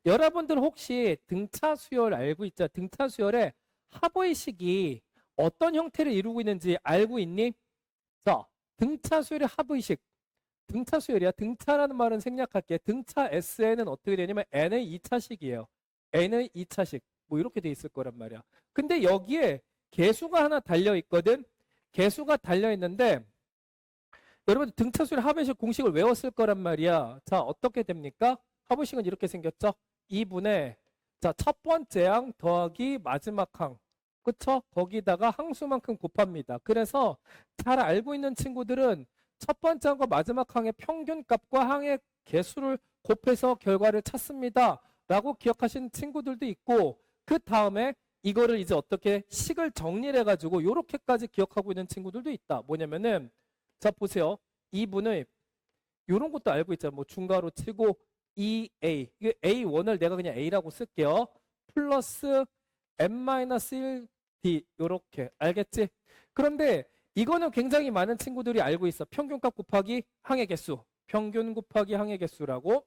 여러분들 혹시 등차 수열 알고 있죠? 등차 수열의 합의식이 어떤 형태를 이루고 있는지 알고 있니? 자, 등차 수열의 합의식. 등차 수열이야. 등차라는 말은 생략할게. 등차 SN은 어떻게 되냐면 N의 2차식이에요. N의 2차식. 뭐 이렇게 돼 있을 거란 말이야. 근데 여기에 개수가 하나 달려 있거든. 개수가 달려 있는데 여러분 등차 수열 합의식 공식을 외웠을 거란 말이야. 자, 어떻게 됩니까? 합의식은 이렇게 생겼죠. 2분의 자, 첫 번째 항 더하기 마지막 항. 그쵸? 거기다가 항수만큼 곱합니다. 그래서 잘 알고 있는 친구들은 첫 번째 항과 마지막 항의 평균값과 항의 개수를 곱해서 결과를 찾습니다. 라고 기억하시는 친구들도 있고 그 다음에 이거를 이제 어떻게 식을 정리를 해가지고 요렇게까지 기억하고 있는 친구들도 있다. 뭐냐면은 자 보세요. 2분의 요런 것도 알고 있잖아요. 뭐 중괄호 치고 2a 이게 a1을 내가 그냥 a라고 쓸게요. 플러스 n-1d 요렇게 알겠지? 그런데 이거는 굉장히 많은 친구들이 알고 있어. 평균값 곱하기 항의 개수. 평균 곱하기 항의 개수라고.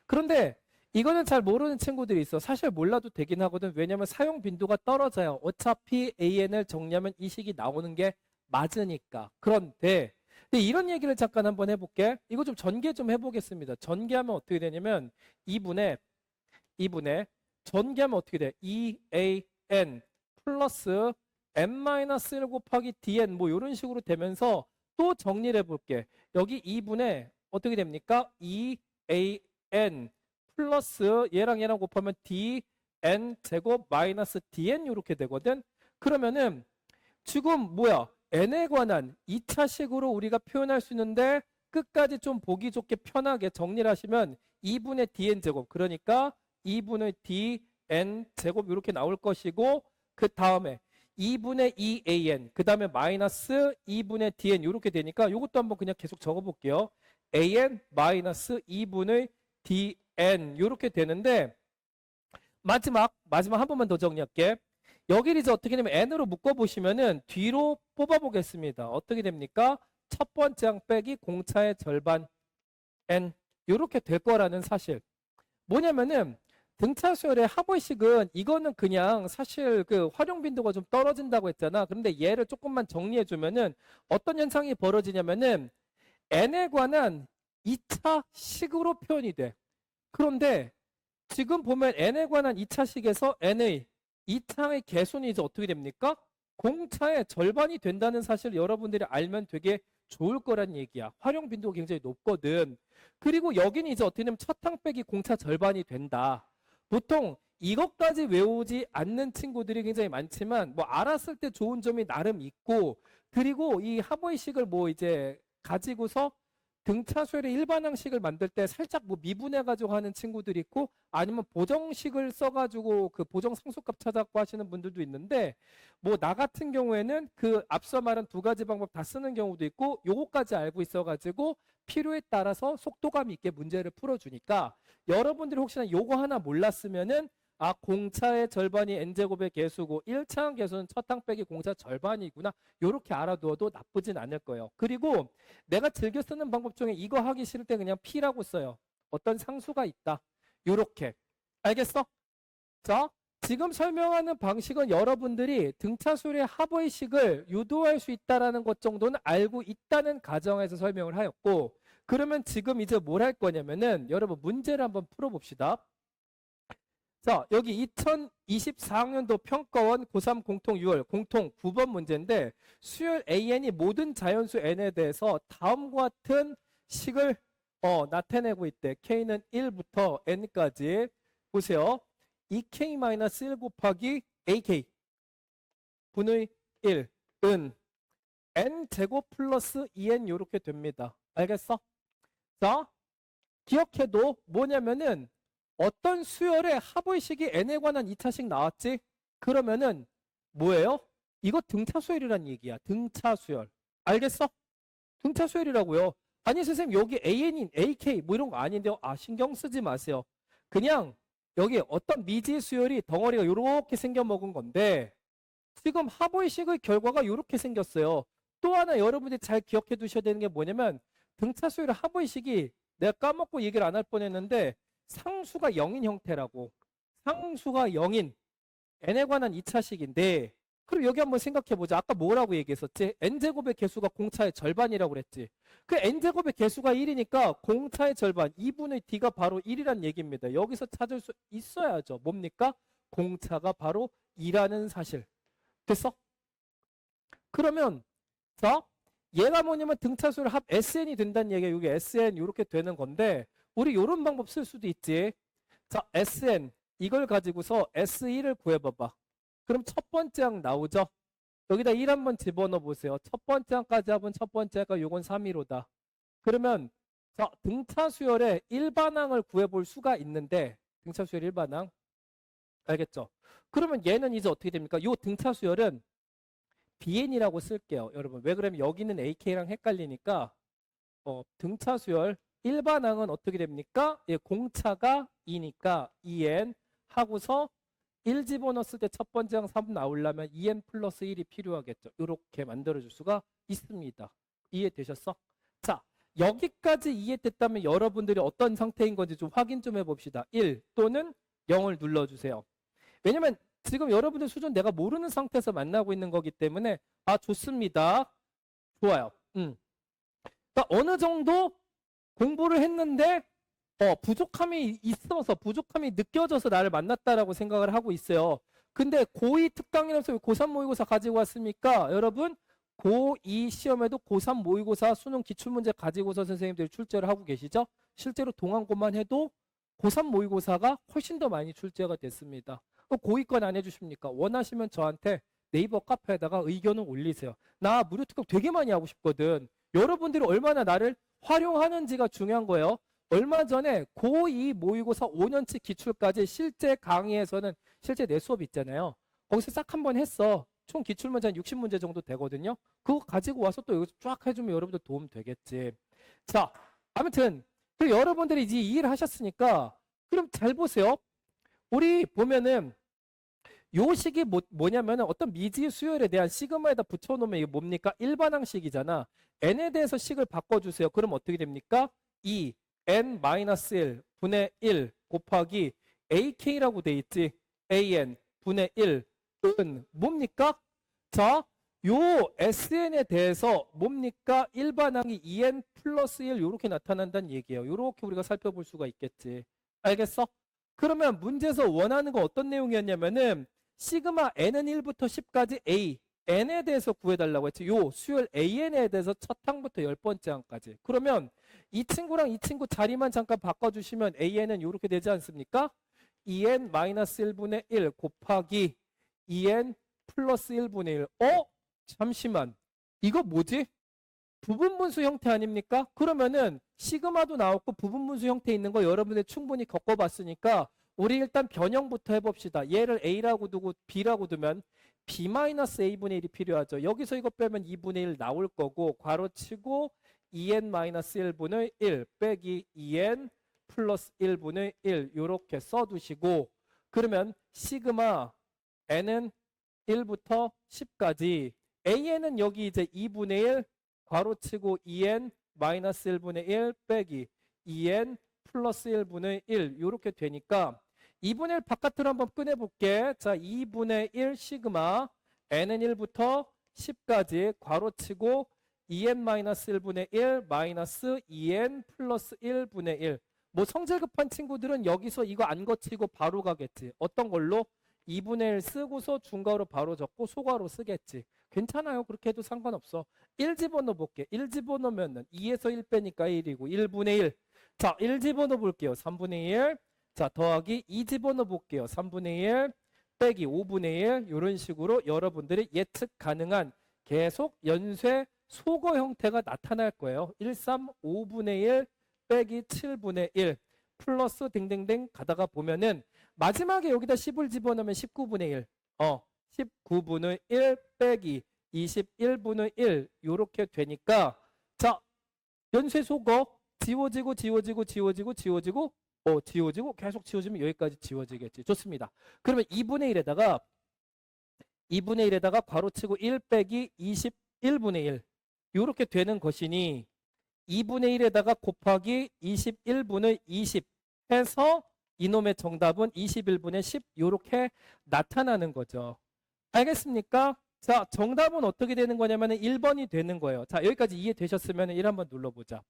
그런데 이거는 잘 모르는 친구들이 있어. 사실 몰라도 되긴 하거든. 왜냐면 사용 빈도가 떨어져요. 어차피 AN을 정리하면 이 식이 나오는 게 맞으니까. 그런데 이런 얘기를 잠깐 한번 해볼게. 이거 좀 전개 좀 해보겠습니다. 전개하면 어떻게 되냐면 2분의 전개하면 어떻게 돼? 2AN 플러스 n-1 곱하기 dn 뭐 이런 식으로 되면서 또 정리를 해볼게. 여기 2분의 어떻게 됩니까? 2AN 플러스 얘랑 곱하면 dn 제곱 마이너스 dn 이렇게 되거든. 그러면은 지금 뭐야? n에 관한 2차식으로 우리가 표현할 수 있는데 끝까지 좀 보기 좋게 편하게 정리를 하시면 2분의 dn 제곱 그러니까 2분의 dn 제곱 이렇게 나올 것이고 그 다음에 2분의 2an 그 다음에 마이너스 2분의 dn 이렇게 되니까 이것도 한번 그냥 계속 적어볼게요. an 마이너스 2분의 dn 이렇게 되는데 마지막 한 번만 더 정리할게. 여기를 이제 어떻게 되면 n으로 묶어보시면은 뒤로 뽑아보겠습니다. 어떻게 됩니까? 첫 번째 항 빼기 공차의 절반 n 이렇게 될 거라는 사실. 뭐냐면은 등차 수열의 합의식은 이거는 그냥 사실 그 활용 빈도가 좀 떨어진다고 했잖아. 그런데 얘를 조금만 정리해 주면은 어떤 현상이 벌어지냐면은 n에 관한 2차 식으로 표현이 돼. 그런데 지금 보면 n에 관한 2차식에서 n의 2차의 개수는 이제 어떻게 됩니까? 공차의 절반이 된다는 사실을 여러분들이 알면 되게 좋을 거란 얘기야. 활용 빈도가 굉장히 높거든. 그리고 여기는 이제 어떻게 되면 첫 항 빼기 공차 절반이 된다. 보통 이것까지 외우지 않는 친구들이 굉장히 많지만 뭐 알았을 때 좋은 점이 나름 있고 그리고 이 합의식을 뭐 이제 가지고서 등차수열의 일반항식을 만들 때 살짝 뭐 미분해가지고 하는 친구들이 있고 아니면 보정식을 써가지고 그 보정 상수값 찾아갖고 하시는 분들도 있는데 뭐 나 같은 경우에는 그 앞서 말한 두 가지 방법 다 쓰는 경우도 있고 요거까지 알고 있어가지고 필요에 따라서 속도감 있게 문제를 풀어주니까 여러분들이 혹시나 요거 하나 몰랐으면은 아 공차의 절반이 n제곱의 개수고 1차항 개수는 첫 항 빼기 공차 절반이구나 요렇게 알아두어도 나쁘진 않을 거예요. 그리고 내가 즐겨 쓰는 방법 중에 이거 하기 싫을 때 그냥 P라고 써요. 어떤 상수가 있다. 요렇게. 알겠어? 자, 지금 설명하는 방식은 여러분들이 등차수열의 합의식을 유도할 수 있다는 것 정도는 알고 있다는 가정에서 설명을 하였고 그러면 지금 이제 뭘 할 거냐면은 여러분 문제를 한번 풀어봅시다. 자, 여기 2024학년도 평가원 고3 공통 6월 공통 9번 문제인데 수열 AN이 모든 자연수 N에 대해서 다음과 같은 식을 나타내고 있대. K는 1부터 N까지. 보세요. 2K-1 곱하기 AK 분의 1은 N제곱 플러스 2N 이렇게 됩니다. 알겠어? 자, 기억해도 뭐냐면은 어떤 수열의 합의식이 n에 관한 2차식 나왔지? 그러면은 뭐예요? 이거 등차 수열이란 얘기야. 등차 수열. 알겠어? 등차 수열이라고요. 아니 선생님 여기 AN인 AK 뭐 이런 거 아닌데요. 아 신경 쓰지 마세요. 그냥 여기 어떤 미지 수열이 덩어리가 이렇게 생겨 먹은 건데 지금 합의식의 결과가 이렇게 생겼어요. 또 하나 여러분들이 잘 기억해 두셔야 되는 게 뭐냐면 등차 수열의 합의식이 내가 까먹고 얘기를 안 할 뻔했는데 상수가 0인 형태라고. 상수가 0인 n에 관한 2차식인데 그럼 여기 한번 생각해보자. 아까 뭐라고 얘기했었지? n제곱의 개수가 공차의 절반이라고 그랬지. 그 n제곱의 개수가 1이니까 공차의 절반 2분의 d가 바로 1이란 얘기입니다. 여기서 찾을 수 있어야죠. 뭡니까? 공차가 바로 2라는 사실. 됐어? 그러면 자 얘가 뭐냐면 등차수열 합 SN이 된다는 얘기야. 여기 SN 이렇게 되는 건데 우리 이런 방법 쓸 수도 있지. 자 SN 이걸 가지고서 S1을 구해봐봐. 그럼 첫 번째 항 나오죠? 여기다 1 한번 집어넣어 보세요. 첫 번째 항까지 합은 첫 번째 항가 요건 315다. 그러면 자 등차수열의 일반항을 구해볼 수가 있는데 등차수열 일반항 알겠죠? 그러면 얘는 이제 어떻게 됩니까? 요 등차수열은 BN이라고 쓸게요. 여러분 왜 그러면 여기는 AK랑 헷갈리니까 등차수열 일반항은 어떻게 됩니까? 예, 공차가 2니까 2n 하고서 1 집어넣었을 때 첫 번째 항 3 나오려면 2n 플러스 1이 필요하겠죠. 이렇게 만들어줄 수가 있습니다. 이해되셨어? 자 여기까지 이해됐다면 여러분들이 어떤 상태인 건지 좀 확인 좀 해봅시다. 1 또는 0을 눌러주세요. 왜냐면 지금 여러분들 수준 내가 모르는 상태에서 만나고 있는 거기 때문에 아 좋습니다. 좋아요. 그러니까 어느 정도 공부를 했는데 부족함이 있어서 부족함이 느껴져서 나를 만났다라고 생각을 하고 있어요. 근데 고2 특강이라서 고3 모의고사 가지고 왔습니까? 여러분 고2 시험에도 고3 모의고사 수능 기출문제 가지고서 선생님들이 출제를 하고 계시죠? 실제로 동안고만 해도 고3 모의고사가 훨씬 더 많이 출제가 됐습니다. 고2 건 안 해주십니까? 원하시면 저한테 네이버 카페에다가 의견을 올리세요. 나 무료 특강 되게 많이 하고 싶거든. 여러분들이 얼마나 나를 활용하는지가 중요한 거예요. 얼마 전에 고2 모의고사 5년치 기출까지 실제 강의에서는 실제 내 수업 있잖아요. 거기서 싹 한번 했어. 총 기출문제 한 60문제 정도 되거든요. 그거 가지고 와서 또 여기서 쫙 해주면 여러분들 도움 되겠지. 자, 아무튼 그 여러분들이 이제 이해를 하셨으니까 그럼 잘 보세요. 우리 보면은 요 식이 뭐냐면 어떤 미지 수열에 대한 시그마에다 붙여놓으면 이게 뭡니까? 일반항식이잖아. n에 대해서 식을 바꿔주세요. 그럼 어떻게 됩니까? 2 n-1 분의 1 곱하기 ak라고 돼 있지. an 분의 1은 뭡니까? 자, 요 sn에 대해서 뭡니까? 일반항이 2n 플러스 1 이렇게 나타난다는 얘기예요. 이렇게 우리가 살펴볼 수가 있겠지. 알겠어? 그러면 문제에서 원하는 거 어떤 내용이었냐면은 시그마 n은 1부터 10까지 a n에 대해서 구해달라고 했지. 요 수열 an에 대해서 첫 항부터 10번째 항까지. 그러면 이 친구랑 이 친구 자리만 잠깐 바꿔주시면 an은 이렇게 되지 않습니까? 2n-1분의 1 곱하기 2n 플러스 1분의 1. 잠시만. 이거 뭐지? 부분분수 형태 아닙니까? 그러면은 시그마도 나왔고 부분분수 형태 있는 거 여러분들 충분히 겪어봤으니까 우리 일단 변형부터 해봅시다. 얘를 a라고 두고 b라고 두면 b-a분의 1이 필요하죠. 여기서 이거 빼면 2분의 1 나올 거고 괄호치고 2n-1분의 1 빼기 2n 플러스 1분의 1 이렇게 써두시고 그러면 시그마 n은 1부터 10까지 an은 여기 이제 2분의 1 괄호치고 2n 마이너스 1분의 1 빼기 2n 플러스 1분의 1 이렇게 되니까 2분의 1 바깥으로 한번 꺼내볼게. 자, 2분의 1 시그마 n은 1부터 10까지 괄호치고 2n 마이너스 1분의 1 마이너스 2n 플러스 1분의 1. 뭐 성질 급한 친구들은 여기서 이거 안 거치고 바로 가겠지. 어떤 걸로? 2분의 1 쓰고서 중괄호 바로 적고 소괄호 쓰겠지. 괜찮아요. 그렇게 해도 상관없어. 1 집어넣어 볼게. 1 집어넣으면 2에서 1 빼니까 1이고 1분의 1. 자, 1 집어넣어 볼게요. 3분의 1. 자, 더하기 2 집어넣어 볼게요. 3분의 1 빼기 5분의 1 이런 식으로 여러분들이 예측 가능한 계속 연쇄 소거 형태가 나타날 거예요. 1, 3, 5분의 1 빼기 7분의 1 플러스 댕댕댕 가다가 보면은 마지막에 여기다 10을 집어넣으면 19분의 1 19분의 1 빼기 21분의 1 이렇게 되니까 자 연쇄 소거 지워지고 지워지고 지워지고 지워지고 지워지고 계속 지워지면 여기까지 지워지겠지. 좋습니다. 그러면 2분의 1에다가 괄호치고 1 빼기 21분의 1 이렇게 되는 것이니 2분의 1에다가 곱하기 21분의 20 해서 이놈의 정답은 21분의 10 이렇게 나타나는 거죠. 알겠습니까? 자, 정답은 어떻게 되는 거냐면 1번이 되는 거예요. 자, 여기까지 이해되셨으면 1 한번 눌러보자.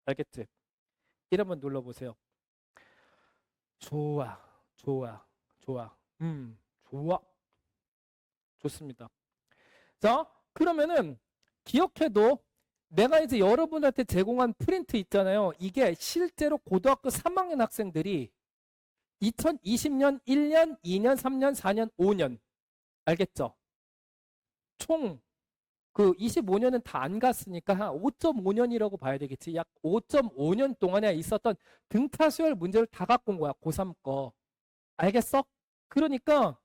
알겠지? 1 한번 눌러보세요. 좋아, 좋아, 좋아. 좋아. 좋습니다. 자, 그러면은 기억해도 내가 이제 여러분한테 제공한 프린트 있잖아요. 이게 실제로 고등학교 3학년 학생들이 2020년 1년, 2년, 3년, 4년, 5년 알겠죠? 총 그 25년은 다 안 갔으니까 한 5.5년이라고 봐야 되겠지. 약 5.5년 동안에 있었던 등차 수열 문제를 다 갖고 온 거야. 고3 거. 알겠어? 그러니까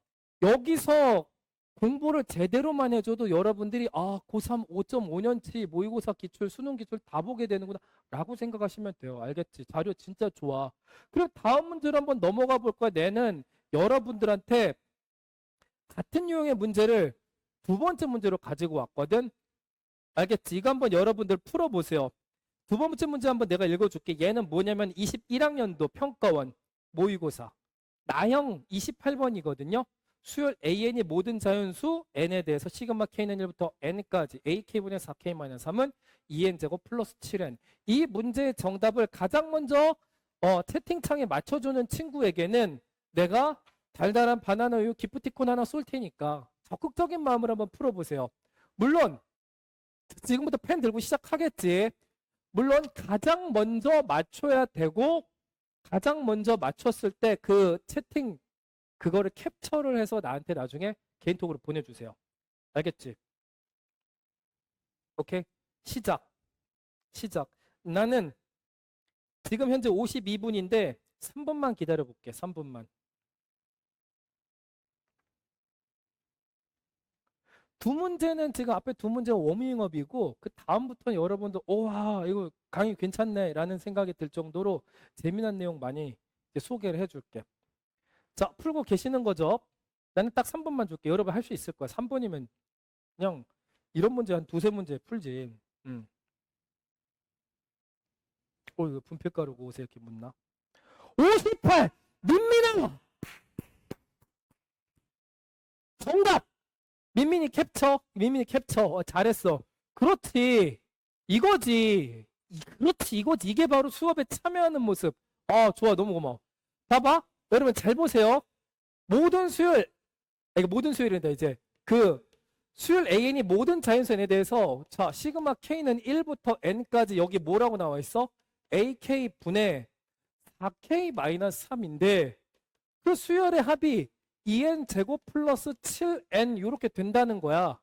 여기서 공부를 제대로만 해줘도 여러분들이 아 고3 5.5년치 모의고사 기출, 수능 기출 다 보게 되는구나 라고 생각하시면 돼요. 알겠지? 자료 진짜 좋아. 그럼 다음 문제로 한번 넘어가 볼 거야. 내는 여러분들한테 같은 유형의 문제를 2번째 문제로 가지고 왔거든. 알겠지? 이거 한번 여러분들 풀어보세요. 2번째 문제 한번 내가 읽어줄게. 얘는 뭐냐면 21학년도 평가원 모의고사 나형 28번이거든요. 수열 AN이 모든 자연수 N에 대해서 시그마 K는 1부터 N까지 AK분의 4K-3은 2N제곱 플러스 7N. 이 문제의 정답을 가장 먼저 채팅창에 맞춰주는 친구에게는 내가 달달한 바나나 우유 기프티콘 하나 쏠 테니까 적극적인 마음을 한번 풀어보세요. 물론 지금부터 펜 들고 시작하겠지. 물론 가장 먼저 맞춰야 되고 가장 먼저 맞췄을 때 그 채팅 그거를 캡처를 해서 나한테 나중에 개인톡으로 보내주세요. 알겠지? 오케이? 시작. 나는 지금 현재 52분인데 3분만 기다려볼게. 3분만. 두 문제는 지금 앞에 두 문제가 워밍업이고 그 다음부터는 여러분들 오와 이거 강의 괜찮네 라는 생각이 들 정도로 재미난 내용 많이 소개를 해줄게. 자, 풀고 계시는 거죠? 나는 딱 3분만 줄게. 여러분 할 수 있을 거야. 3분이면 그냥 이런 문제 한 2-3문제 풀지. 이거 분필가루고 옷에 이렇게 묻나? 58! 민민아! 정답! 민민이 캡처. 잘했어. 그렇지. 이거지. 이거지. 이게 바로 수업에 참여하는 모습. 좋아. 너무 고마워. 봐봐. 여러분 잘 보세요. 모든 수열, 이거 모든 수열인데 이제 그 수열 AN이 모든 자연수에 대해서 자 시그마 K는 1부터 N까지 여기 뭐라고 나와 있어? AK 분의 4K-3인데 그 수열의 합이 2N 제곱 플러스 7N 이렇게 된다는 거야.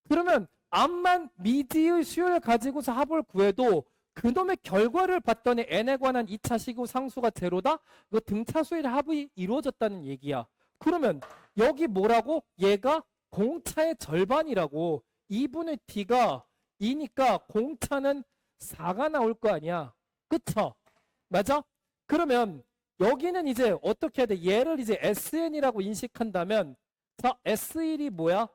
그러면 암만 미지의 수열을 가지고서 합을 구해도 그놈의 결과를 봤더니 n에 관한 2차 시구 상수가 제로다? 이거 등차수의 합이 이루어졌다는 얘기야. 그러면 여기 뭐라고? 얘가 공차의 절반이라고. 2분의 t가 2니까 공차는 4가 나올 거 아니야. 그쵸? 맞아? 그러면 여기는 이제 어떻게 해야 돼? 얘를 이제 SN이라고 인식한다면 자 S1이 뭐야?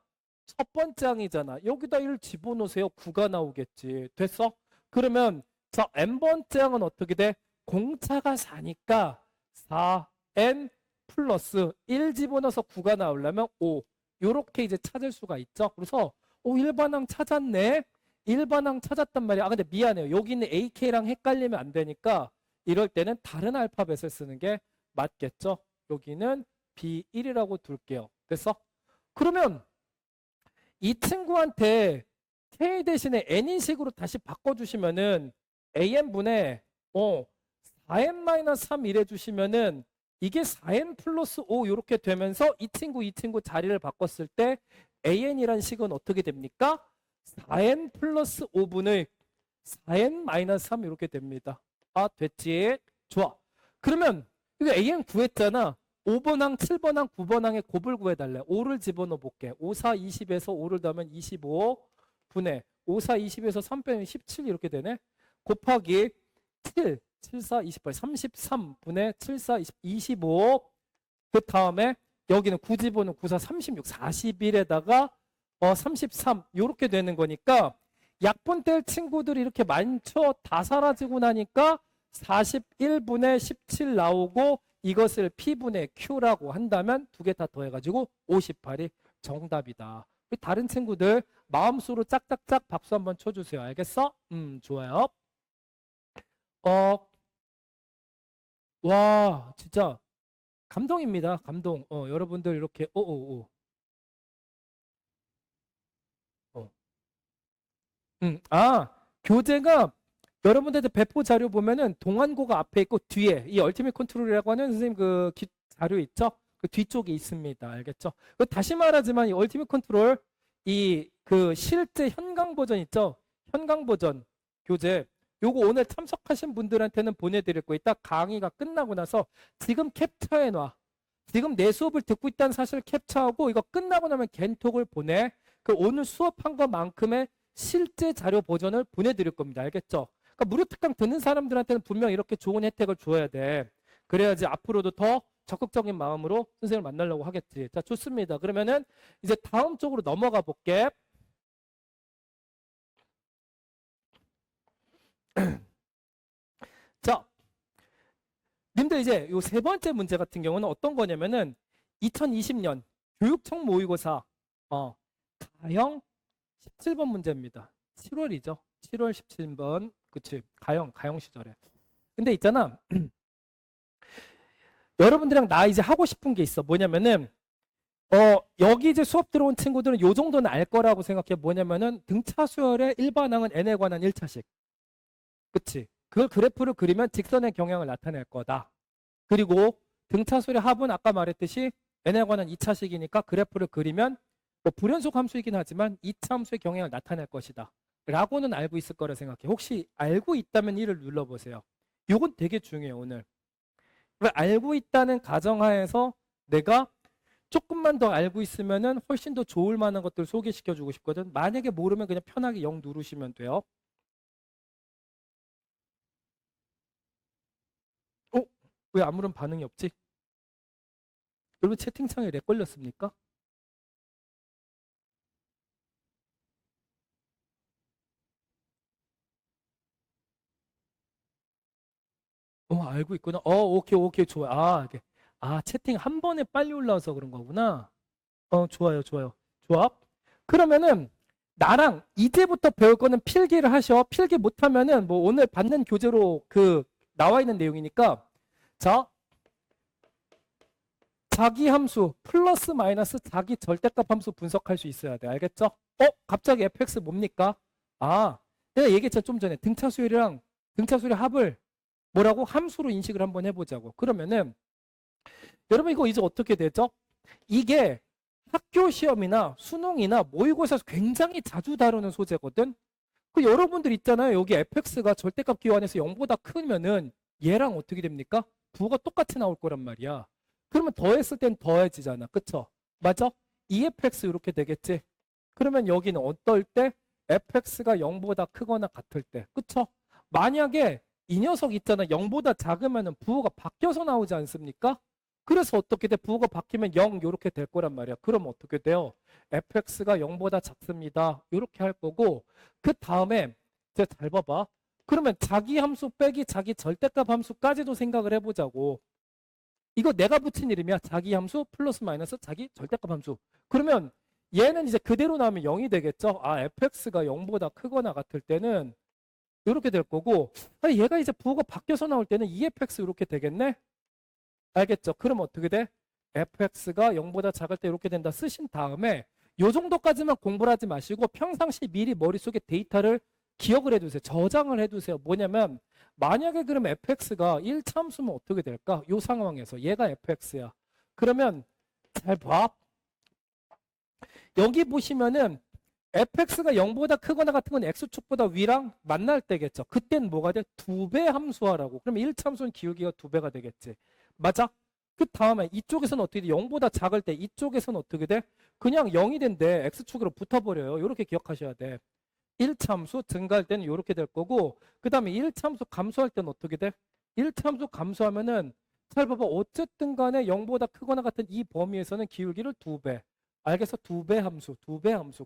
첫 번째 항이잖아. 여기다 1 집어넣으세요. 9가 나오겠지. 됐어? 그러면 자 n번째 항은 어떻게 돼? 공차가 4니까 4n 플러스 1 집어넣어서 9가 나오려면 5 요렇게 이제 찾을 수가 있죠. 그래서 일반항 찾았네. 일반항 찾았단 말이야. 근데 미안해요. 여기 있는 AK랑 헷갈리면 안 되니까 이럴 때는 다른 알파벳을 쓰는 게 맞겠죠. 여기는 B1이라고 둘게요. 됐어? 그러면 이 친구한테 K 대신에 N인식으로 다시 바꿔주시면은 AN분의 4n-3 이래 주시면은 이게 4n 플러스 5 이렇게 되면서 이 친구 자리를 바꿨을 때 AN이란 식은 어떻게 됩니까? 4n 플러스 5분의 4n-3 이렇게 됩니다. 됐지? 좋아. 그러면 이거 AN 구했잖아. 5번항, 7번항, 9번항에 곱을 구해달래. 5를 집어넣어 볼게. 5, 4, 20에서 5를 더하면 25분의 5, 4, 20에서 3 빼면 17 이렇게 되네. 곱하기 7, 7, 4, 28, 33분의 7, 4, 25. 그 다음에 여기는 9 집어넣으면 9, 4, 36, 41에다가 33 이렇게 되는 거니까 약분 뗄 친구들이 이렇게 많죠. 다 사라지고 나니까 41분의 17 나오고 이것을 P분의 Q라고 한다면 두 개 다 더해가지고 58이 정답이다. 우리 다른 친구들 마음속으로 짝짝짝 박수 한번 쳐주세요. 알겠어? 좋아요. 와, 진짜 감동입니다. 감동. 여러분들 이렇게 교재가 여러분들한테 배포 자료 보면은 동안고가 앞에 있고 뒤에 이 얼티밋 컨트롤이라고 하는 선생님 자료 있죠? 그 뒤쪽에 있습니다. 알겠죠? 다시 말하지만 이 얼티밋 컨트롤 실제 현강 버전 있죠? 현강 버전 교재 요거 오늘 참석하신 분들한테는 보내드릴 거 이따 강의가 끝나고 나서 지금 캡처해 놔. 지금 내 수업을 듣고 있다는 사실을 캡처하고 이거 끝나고 나면 겐톡을 보내. 그 오늘 수업한 것만큼의 실제 자료 버전을 보내드릴 겁니다. 알겠죠? 그러니까 무료 특강 듣는 사람들한테는 분명 이렇게 좋은 혜택을 줘야 돼. 그래야지 앞으로도 더 적극적인 마음으로 선생님을 만나려고 하겠지. 자, 좋습니다. 그러면은 이제 다음 쪽으로 넘어가 볼게. 자, 님들 이제 요 세 번째 문제 같은 경우는 어떤 거냐면은 2020년 교육청 모의고사 가형 17번 문제입니다. 7월이죠. 7월 17번. 그치. 가형 시절에. 근데 있잖아. 여러분들이랑 나 이제 하고 싶은 게 있어. 뭐냐면은 여기 이제 수업 들어온 친구들은 요 정도는 알 거라고 생각해. 뭐냐면은 등차 수열의 일반항은 n에 관한 1차식. 그치. 그걸 그래프를 그리면 직선의 경향을 나타낼 거다. 그리고 등차 수열의 합은 아까 말했듯이 n에 관한 2차식이니까 그래프를 그리면 뭐 불연속 함수이긴 하지만 2차 함수의 경향을 나타낼 것이다. 라고는 알고 있을 거라 생각해. 혹시 알고 있다면 1을 눌러보세요. 요건 되게 중요해요, 오늘. 알고 있다는 가정하에서 내가 조금만 더 알고 있으면은 훨씬 더 좋을 만한 것들 소개시켜 주고 싶거든. 만약에 모르면 그냥 편하게 0 누르시면 돼요. 왜 아무런 반응이 없지? 여러분 채팅창에 렉 걸렸습니까? 알고 있구나. 오케이, 좋아. 채팅 한 번에 빨리 올라와서 그런 거구나. 좋아요. 좋아. 그러면은 나랑 이제부터 배울 거는 필기를 하셔. 필기 못하면은 뭐 오늘 받는 교재로 나와 있는 내용이니까. 자, 자기 함수 플러스 마이너스 자기 절대값 함수 분석할 수 있어야 돼. 알겠죠? 갑자기 fx 뭡니까? 내가 얘기했잖아 좀 전에 등차 수열이랑 등차 수열의 합을 뭐라고 함수로 인식을 한번 해보자고. 그러면은 여러분 이거 이제 어떻게 되죠? 이게 학교 시험이나 수능이나 모의고사에서 굉장히 자주 다루는 소재거든. 그 여러분들 있잖아요. 여기 fx가 절대값 기환에서 0보다 크면은 얘랑 어떻게 됩니까? 부호가 똑같이 나올 거란 말이야. 그러면 더했을 땐 더해지잖아. 그쵸? 맞아? 2fx 이렇게 되겠지? 그러면 여기는 어떨 때? fx가 0보다 크거나 같을 때. 그쵸? 만약에 이 녀석 있잖아. 0보다 작으면 부호가 바뀌어서 나오지 않습니까? 그래서 어떻게 돼? 부호가 바뀌면 0 이렇게 될 거란 말이야. 그럼 어떻게 돼요? fx가 0보다 작습니다. 이렇게 할 거고 그 다음에 잘 봐봐. 그러면 자기 함수 빼기 자기 절대값 함수까지도 생각을 해보자고. 이거 내가 붙인 이름이야. 자기 함수 플러스 마이너스 자기 절대값 함수. 그러면 얘는 이제 그대로 나오면 0이 되겠죠. fx가 0보다 크거나 같을 때는 이렇게 될 거고 얘가 이제 부호가 바뀌어서 나올 때는 2fx 이렇게 되겠네. 알겠죠? 그럼 어떻게 돼? fx가 0보다 작을 때 이렇게 된다 쓰신 다음에 요 정도까지만 공부를 하지 마시고 평상시 미리 머릿속에 데이터를 기억을 해두세요. 저장을 해두세요. 뭐냐면 만약에 그럼 fx가 1차 함수면 어떻게 될까? 요 상황에서 얘가 fx야. 그러면 잘 봐. 여기 보시면은 fx가 0보다 크거나 같은 건 x축보다 위랑 만날 때겠죠. 그땐 뭐가 돼? 2배 함수하라고. 그럼 1차 함수는 기울기가 2배가 되겠지. 맞아? 그 다음에 이쪽에서는 어떻게 돼? 0보다 작을 때 이쪽에서는 어떻게 돼? 그냥 0이 된대 x축으로 붙어버려요. 이렇게 기억하셔야 돼. 1차 함수 증가할 때는 이렇게 될 거고 그 다음에 1차 함수 감소할 때는 어떻게 돼? 1차 함수 감소하면은 잘 봐봐. 어쨌든 간에 0보다 크거나 같은 이 범위에서는 기울기를 2배. 알겠어? 2배 함수.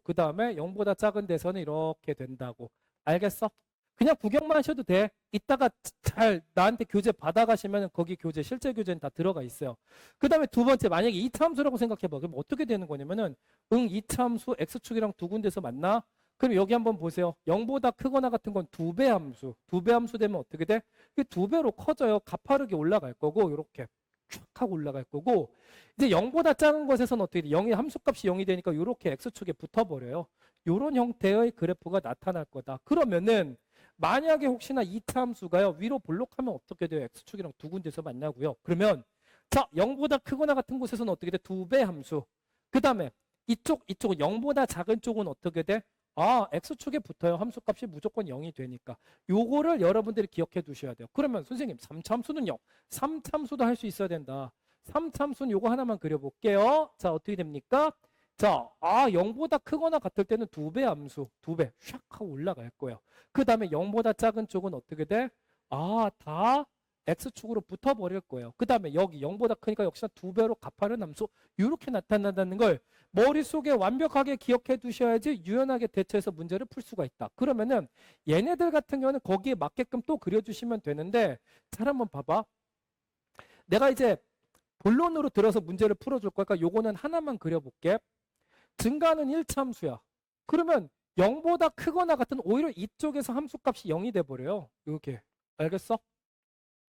그 다음에 0보다 작은 데서는 이렇게 된다고. 알겠어? 그냥 구경만 하셔도 돼. 이따가 잘 나한테 교재 받아가시면 거기 교재 실제 교재는 다 들어가 있어요. 그 다음에 두 번째 만약에 이차함수라고 생각해봐. 그럼 어떻게 되는 거냐면은 이차함수 x축이랑 두 군데서 만나? 그럼 여기 한번 보세요. 0보다 크거나 같은 건 두 배 함수. 두 배 함수 되면 어떻게 돼? 그게 두 배로 커져요. 가파르게 올라갈 거고 이렇게 촥 하고 올라갈 거고 이제 0보다 작은 것에서는 어떻게 돼? 0의 함수값이 0이 되니까 이렇게 x축에 붙어버려요. 이런 형태의 그래프가 나타날 거다. 그러면은 만약에 혹시나 이차 함수가요. 위로 볼록하면 어떻게 돼요? x축이랑 두 군데서 만나고요. 그러면 자 0보다 크거나 같은 곳에서는 어떻게 돼? 두 배 함수. 그 다음에 이쪽은 0보다 작은 쪽은 어떻게 돼? 아, x축에 붙어요. 함수값이 무조건 0이 되니까. 요거를 여러분들이 기억해 두셔야 돼요. 그러면 선생님 3참수는요? 3참수도 할 수 있어야 된다. 3참수는 요거 하나만 그려볼게요. 자, 어떻게 됩니까? 자, 0보다 크거나 같을 때는 두 배 함수, 두 배, 샥 하고 올라갈 거예요. 그 다음에 0보다 작은 쪽은 어떻게 돼? 다 x축으로 붙어버릴 거예요. 그 다음에 여기 0보다 크니까 역시나 두 배로 가파른 함수, 이렇게 나타난다는 걸 머릿속에 완벽하게 기억해 두셔야지 유연하게 대처해서 문제를 풀 수가 있다. 그러면은 얘네들 같은 경우는 거기에 맞게끔 또 그려주시면 되는데 잘 한번 봐봐. 내가 이제 본론으로 들어서 문제를 풀어줄 거니까 요거는 하나만 그려볼게. 증가는 1참수야. 그러면 0보다 크거나 같은 오히려 이쪽에서 함수값이 0이 돼버려요. 이렇게. 알겠어?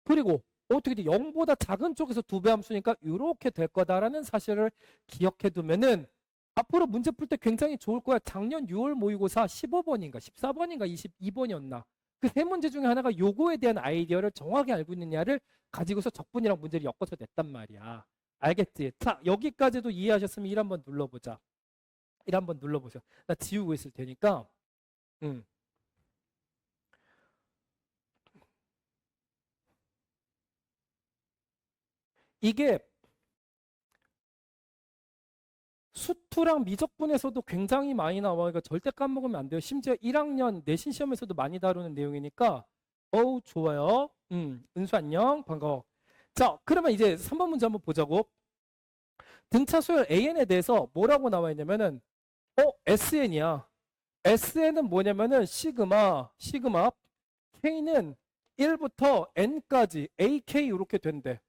그리고 어떻게 돼? 0보다 작은 쪽에서 두 배 함수니까 이렇게 될 거다라는 사실을 기억해 두면은 앞으로 문제 풀 때 굉장히 좋을 거야. 작년 6월 모의고사 15번인가 14번인가 22번이었나. 그 세 문제 중에 하나가 요거에 대한 아이디어를 정확히 알고 있느냐를 가지고서 적분이랑 문제를 엮어서 냈단 말이야. 알겠지? 자, 여기까지도 이해하셨으면 1 한번 눌러보자. 1 한번 눌러보세요. 나 지우고 있을 테니까. 이게 수투랑 미적분에서도 굉장히 많이 나와요. 그러니까 절대 까먹으면 안 돼요. 심지어 1학년 내신 시험에서도 많이 다루는 내용이니까 어우 좋아요. 은수 안녕 반가워. 자 그러면 이제 3번 문제 한번 보자고. 등차 수열 AN에 대해서 뭐라고 나와 있냐면은 SN이야. SN은 뭐냐면은 시그마 K는 1부터 N까지 AK 이렇게 된대.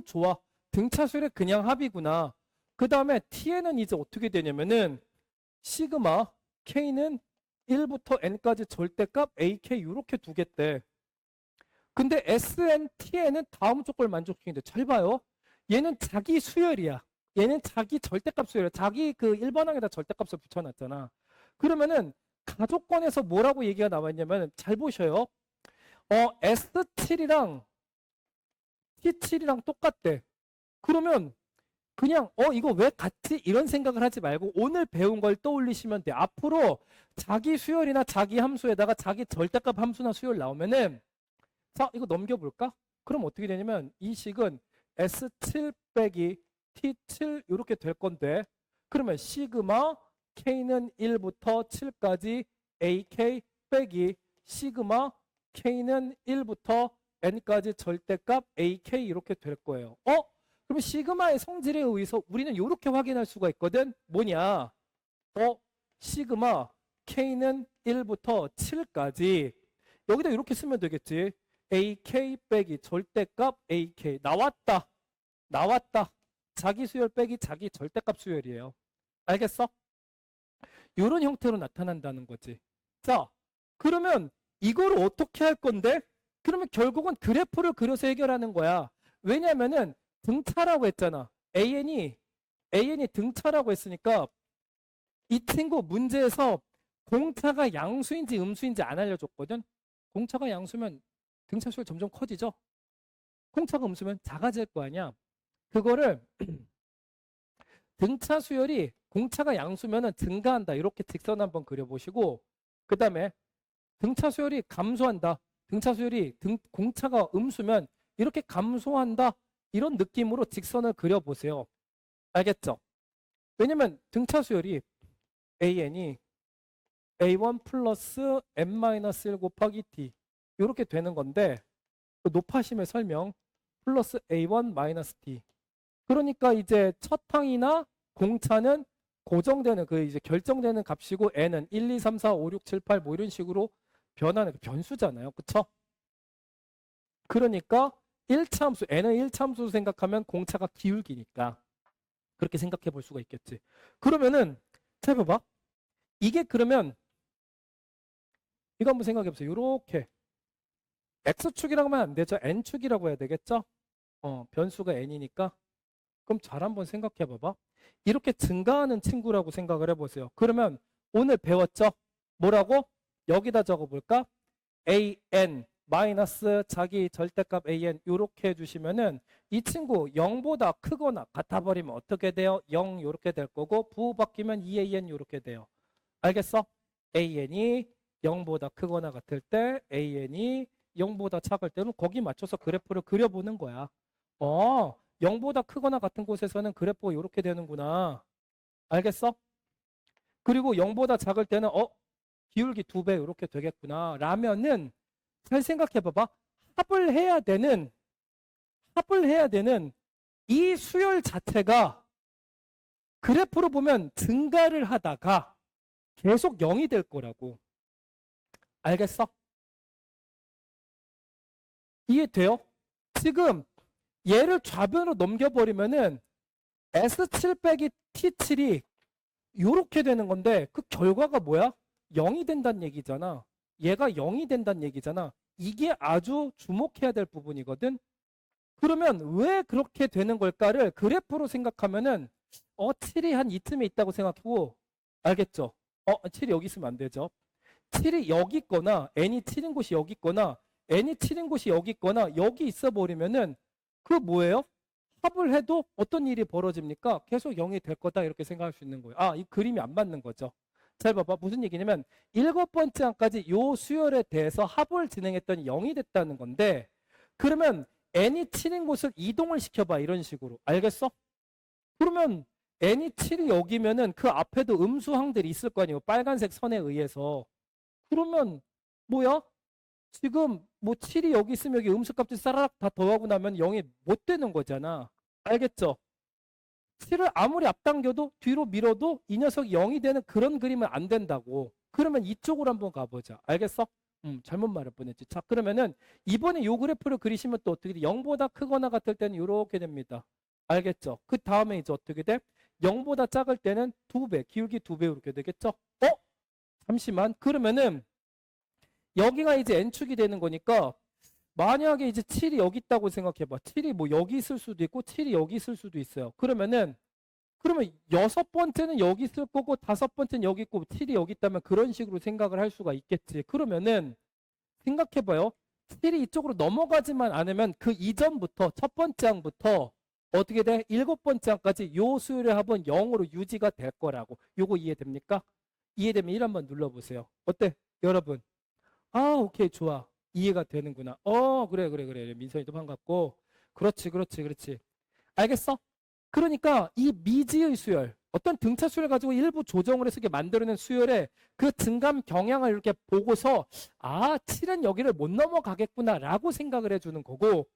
좋아. 등차 수열의 그냥 합이구나. 그 다음에 T에는 이제 어떻게 되냐면은 시그마 K는 1부터 N까지 절대값 AK 이렇게 두겠대. 근데 SN, T에는 다음 조건을 만족시키는데 잘 봐요. 얘는 자기 수열이야. 얘는 자기 절대값 수열이야. 자기 그 1번항에다 절대값을 붙여놨잖아. 그러면은 가족권에서 뭐라고 얘기가 나와 있냐면 잘 보셔요. S7이랑 T7이랑 똑같대. 그러면 그냥 이거 왜 같지? 이런 생각을 하지 말고 오늘 배운 걸 떠올리시면 돼. 앞으로 자기 수열이나 자기 함수에다가 자기 절대값 함수나 수열 나오면은 자 이거 넘겨볼까? 그럼 어떻게 되냐면 이 식은 S7 빼기 T7 이렇게 될 건데 그러면 시그마 K는 1부터 7까지 AK 빼기 시그마 K는 1부터 N까지 절대값 AK 이렇게 될 거예요. 그럼 시그마의 성질에 의해서 우리는 이렇게 확인할 수가 있거든. 뭐냐? 시그마 K는 1부터 7까지 여기다 이렇게 쓰면 되겠지. AK 빼기 절대값 AK 나왔다. 자기 수열 빼기 자기 절대값 수열이에요. 알겠어? 이런 형태로 나타난다는 거지. 자, 그러면 이걸 어떻게 할 건데? 그러면 결국은 그래프를 그려서 해결하는 거야. 왜냐면은 등차라고 했잖아. AN이 등차라고 했으니까 이 친구 문제에서 공차가 양수인지 음수인지 안 알려줬거든. 공차가 양수면 등차 수열 점점 커지죠. 공차가 음수면 작아질 거 아니야. 그거를 등차 수열이 공차가 양수면은 증가한다. 이렇게 직선 한번 그려보시고 그 다음에 등차 수열이 감소한다. 등차 수열이 공차가 음수면 이렇게 감소한다. 이런 느낌으로 직선을 그려보세요. 알겠죠? 왜냐면 등차 수열이 AN이 A1 플러스 N-1 곱하기 D 이렇게 되는 건데 높아심의 설명 플러스 A1 마이너스 D 그러니까 이제 첫 항이나 공차는 고정되는 그 이제 결정되는 값이고 N은 1, 2, 3, 4, 5, 6, 7, 8 뭐 이런 식으로 변하는 변수잖아요. 그쵸? 그러니까 1차 함수, n은 1차 함수 생각하면 공차가 기울기니까 그렇게 생각해 볼 수가 있겠지. 그러면은 잘 봐봐. 이게 그러면 이거 한번 생각해 보세요. 요렇게 x축이라고 하면 안 되죠. n축이라고 해야 되겠죠? 변수가 n이니까. 그럼 잘 한번 생각해 봐봐. 이렇게 증가하는 친구라고 생각을 해보세요. 그러면 오늘 배웠죠? 뭐라고? 여기다 적어볼까? an 마이너스 자기 절대값 an 이렇게 해주시면은 이 친구 0보다 크거나 같아버리면 어떻게 돼요? 0 이렇게 될 거고 부호 바뀌면 2an 이렇게 돼요. 알겠어? an이 0보다 크거나 같을 때 an이 0보다 작을 때는 거기 맞춰서 그래프를 그려보는 거야. 0보다 크거나 같은 곳에서는 그래프가 이렇게 되는구나. 알겠어? 그리고 0보다 작을 때는 기울기 2배 이렇게 되겠구나. 라면은 잘 생각해 봐봐. 합을 해야 되는 이 수열 자체가 그래프로 보면 증가를 하다가 계속 0이 될 거라고. 알겠어? 이해돼요? 지금 얘를 좌변으로 넘겨버리면은 S7 빼기 T7이 요렇게 되는 건데 그 결과가 뭐야? 0이 된다는 얘기잖아. 얘가 0이 된다는 얘기잖아. 이게 아주 주목해야 될 부분이거든. 그러면 왜 그렇게 되는 걸까를 그래프로 생각하면은 7이 한 이쯤에 있다고 생각하고 알겠죠? 7이 여기 있으면 안 되죠. 7이 여기 있거나 n이 7인 곳이 여기 있거나 n이 7인 곳이 여기 있거나 여기 있어 버리면은 그 뭐예요? 합을 해도 어떤 일이 벌어집니까? 계속 0이 될 거다 이렇게 생각할 수 있는 거예요. 이 그림이 안 맞는 거죠. 잘 봐봐. 무슨 얘기냐면 7번째 항까지 요 수열에 대해서 합을 진행했더니 0이 됐다는 건데 그러면 n이 7인 곳을 이동을 시켜봐 이런 식으로. 알겠어? 그러면 n이 7이 여기면은 그 앞에도 음수항들이 있을 거 아니에요. 빨간색 선에 의해서. 그러면 뭐야? 지금 뭐 7이 여기 있으면 여기 음수값들 싸라락 다 더하고 나면 0이 못 되는 거잖아. 알겠죠? 7을 아무리 앞당겨도 뒤로 밀어도 이 녀석이 0이 되는 그런 그림은 안 된다고. 그러면 이쪽으로 한번 가보자. 알겠어? 잘못 말할 뻔했지. 자, 그러면은 이번에 요 그래프를 그리시면 또 어떻게 돼? 0보다 크거나 같을 때는 이렇게 됩니다. 알겠죠? 그 다음에 이제 어떻게 돼? 0보다 작을 때는 2배, 기울기 2배 이렇게 되겠죠? 잠시만. 그러면은 여기가 이제 n축이 되는 거니까 만약에 이제 7이 여기 있다고 생각해봐. 7이 뭐 여기 있을 수도 있고 7이 여기 있을 수도 있어요. 그러면 6번째는 여기 있을 거고 5번째는 여기 있고 7이 여기 있다면 그런 식으로 생각을 할 수가 있겠지. 그러면은 생각해봐요. 7이 이쪽으로 넘어가지만 않으면 그 이전부터 첫 번째 항부터 어떻게 돼? 7번째 항까지 요 수열의 합은 0으로 유지가 될 거라고. 요거 이해됩니까? 이해되면 1 한번 눌러보세요. 어때? 여러분. 오케이, 좋아. 이해가 되는구나. 그래. 민선이도 반갑고. 그렇지. 알겠어? 그러니까 이 미지의 수열, 어떤 등차 수열을 가지고 일부 조정을 해서 이렇게 만들어낸 수열의 그 증감 경향을 이렇게 보고서 7은 여기를 못 넘어가겠구나라고 생각을 해주는 거고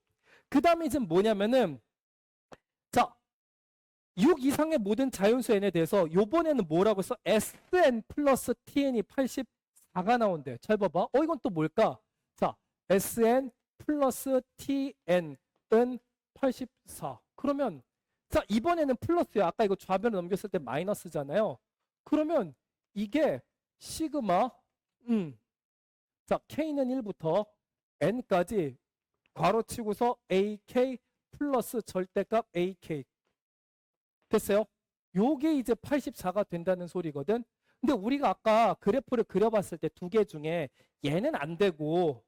그 다음에 이제 뭐냐면은 자, 6 이상의 모든 자연수 n에 대해서 요번에는 뭐라고 써? Sn 플러스 Tn이 84가 나온대. 잘 봐봐. 이건 또 뭘까? 자, Sn 플러스 Tn은 84. 그러면 자, 이번에는 플러스야. 아까 이거 좌변을 넘겼을 때 마이너스잖아요. 그러면 이게 시그마 자, K는 1부터 N까지 괄호치고서 AK 플러스 절대값 AK 됐어요? 요게 이제 84가 된다는 소리거든. 근데 우리가 아까 그래프를 그려봤을 때 두 개 중에 얘는 안 되고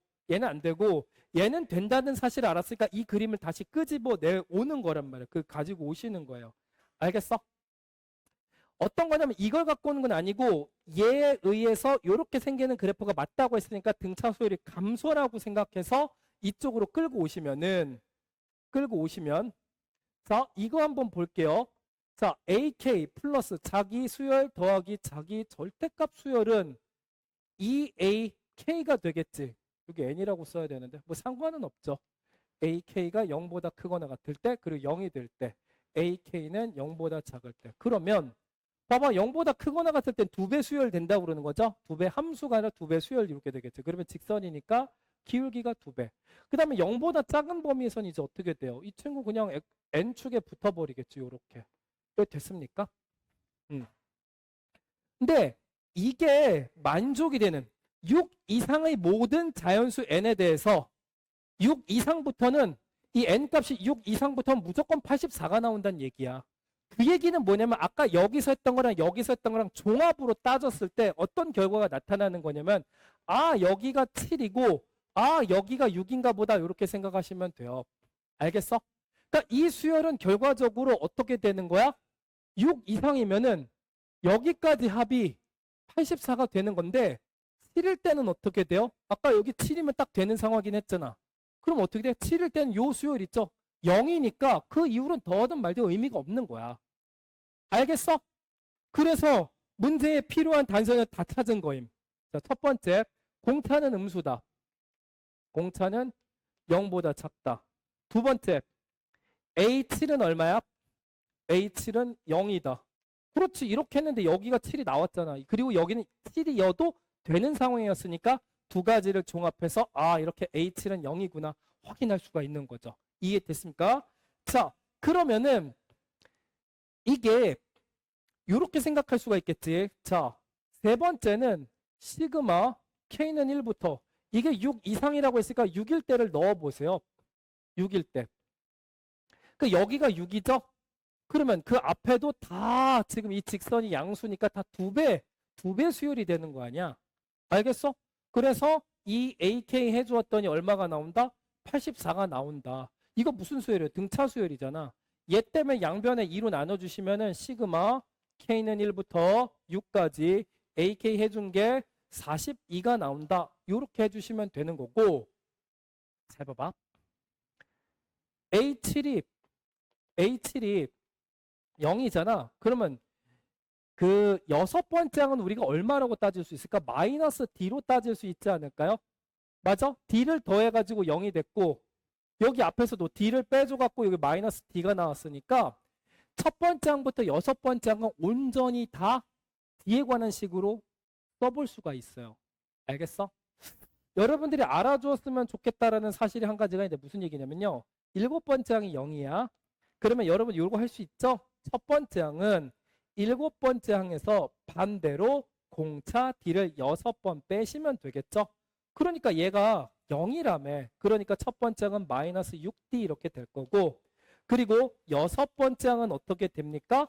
얘는 된다는 사실을 알았으니까 이 그림을 다시 끄집어 내오는 거란 말이에요. 그 가지고 오시는 거예요. 알겠어? 어떤 거냐면 이걸 갖고 오는 건 아니고 얘에 의해서 이렇게 생기는 그래프가 맞다고 했으니까 등차 수열이 감소라고 생각해서 이쪽으로 끌고 오시면 자, 이거 한번 볼게요. 자, AK 플러스 자기 수열 더하기 자기 절대값 수열은 2AK가 되겠지. 여기 N이라고 써야 되는데 뭐 상관은 없죠. AK가 0보다 크거나 같을 때 그리고 0이 될 때 AK는 0보다 작을 때 그러면 봐봐, 0보다 크거나 같을 땐 2배 수열 된다고 그러는 거죠. 2배 함수가 아니라 2배 수열 이렇게 되겠죠. 그러면 직선이니까 기울기가 2배. 그 다음에 0보다 작은 범위에서는 이제 어떻게 돼요? 이 친구 그냥 n축에 붙어버리겠죠. 요렇게. 왜 됐습니까? 근데 이게 만족이 되는 6 이상의 모든 자연수 n에 대해서 6 이상부터는 이 n값이 6 이상부터는 무조건 84가 나온다는 얘기야. 그 얘기는 뭐냐면 아까 여기서 했던 거랑 여기서 했던 거랑 종합으로 따졌을 때 어떤 결과가 나타나는 거냐면 아 여기가 7이고 아 여기가 6인가 보다 이렇게 생각하시면 돼요. 알겠어? 그러니까 이 수열은 결과적으로 어떻게 되는 거야? 6 이상이면은 여기까지 합이 84가 되는 건데 7일 때는 어떻게 돼요? 아까 여기 7이면 딱 되는 상황이긴 했잖아. 그럼 어떻게 돼? 7일 때는 요 수열 있죠? 0이니까 그 이후로는 더하든 말든 의미가 없는 거야. 알겠어? 그래서 문제에 필요한 단서를 다 찾은 거임. 자, 첫 번째, 공차는 음수다. 공차는 0보다 작다. 두 번째, A7은 얼마야? A7은 0이다. 그렇지. 이렇게 했는데 여기가 7이 나왔잖아. 그리고 여기는 7이어도 되는 상황이었으니까 두 가지를 종합해서 아 이렇게 A7은 0이구나 확인할 수가 있는 거죠. 이해됐습니까? 자, 그러면은 이게 이렇게 생각할 수가 있겠지. 자, 세 번째는 시그마 K는 1부터 이게 6 이상이라고 했으니까 6일 때를 넣어보세요. 6일 때. 그 여기가 6이죠? 그러면 그 앞에도 다 지금 이 직선이 양수니까 다 2배 수열이 되는 거 아니야? 알겠어? 그래서 이 AK 해주었더니 얼마가 나온다? 84가 나온다. 이거 무슨 수열이에요? 등차 수열이잖아. 얘 때문에 양변에 2로 나눠주시면은 시그마 K는 1부터 6까지 AK 해준 게 42가 나온다. 이렇게 해주시면 되는 거고. 잘 봐봐. A7이 0이잖아. 그러면 그 여섯 번째 항은 우리가 얼마라고 따질 수 있을까? 마이너스 D로 따질 수 있지 않을까요? 맞아? D를 더해가지고 0이 됐고 여기 앞에서도 D를 빼줘갖고 여기 마이너스 D가 나왔으니까 첫 번째 항부터 여섯 번째 항은 온전히 다 D에 관한 식으로 써볼 수가 있어요. 알겠어? 여러분들이 알아주었으면 좋겠다라는 사실이 한 가지가 있는데 무슨 얘기냐면요. 일곱 번째 항이 0이야. 그러면 여러분 이거 할 수 있죠? 첫 번째 항은 일곱 번째 항에서 반대로 공차 D를 6번 빼시면 되겠죠? 그러니까 얘가 0이라며. 그러니까 첫 번째 항은 마이너스 6D 이렇게 될 거고 그리고 여섯 번째 항은 어떻게 됩니까?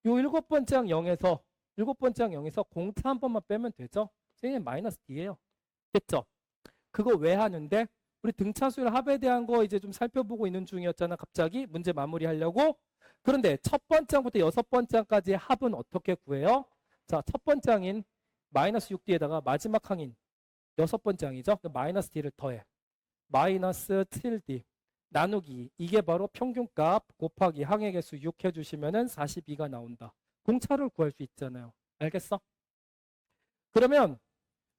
요 일곱 번째 항 0에서 공차 한 번만 빼면 되죠? 선생님 마이너스 D예요. 됐죠? 그거 왜 하는데? 우리 등차수열 합에 대한 거 이제 좀 살펴보고 있는 중이었잖아. 갑자기 문제 마무리하려고. 그런데 첫 번째 항부터 여섯 번째 항까지의 합은 어떻게 구해요? 자, 첫 번째 항인 마이너스 6D에다가 마지막 항인 여섯 번째 항이죠. 마이너스 D를 더해. 마이너스 7D 나누기 이게 바로 평균값 곱하기 항의 개수 6 해주시면은 42가 나온다. 공차를 구할 수 있잖아요. 알겠어? 그러면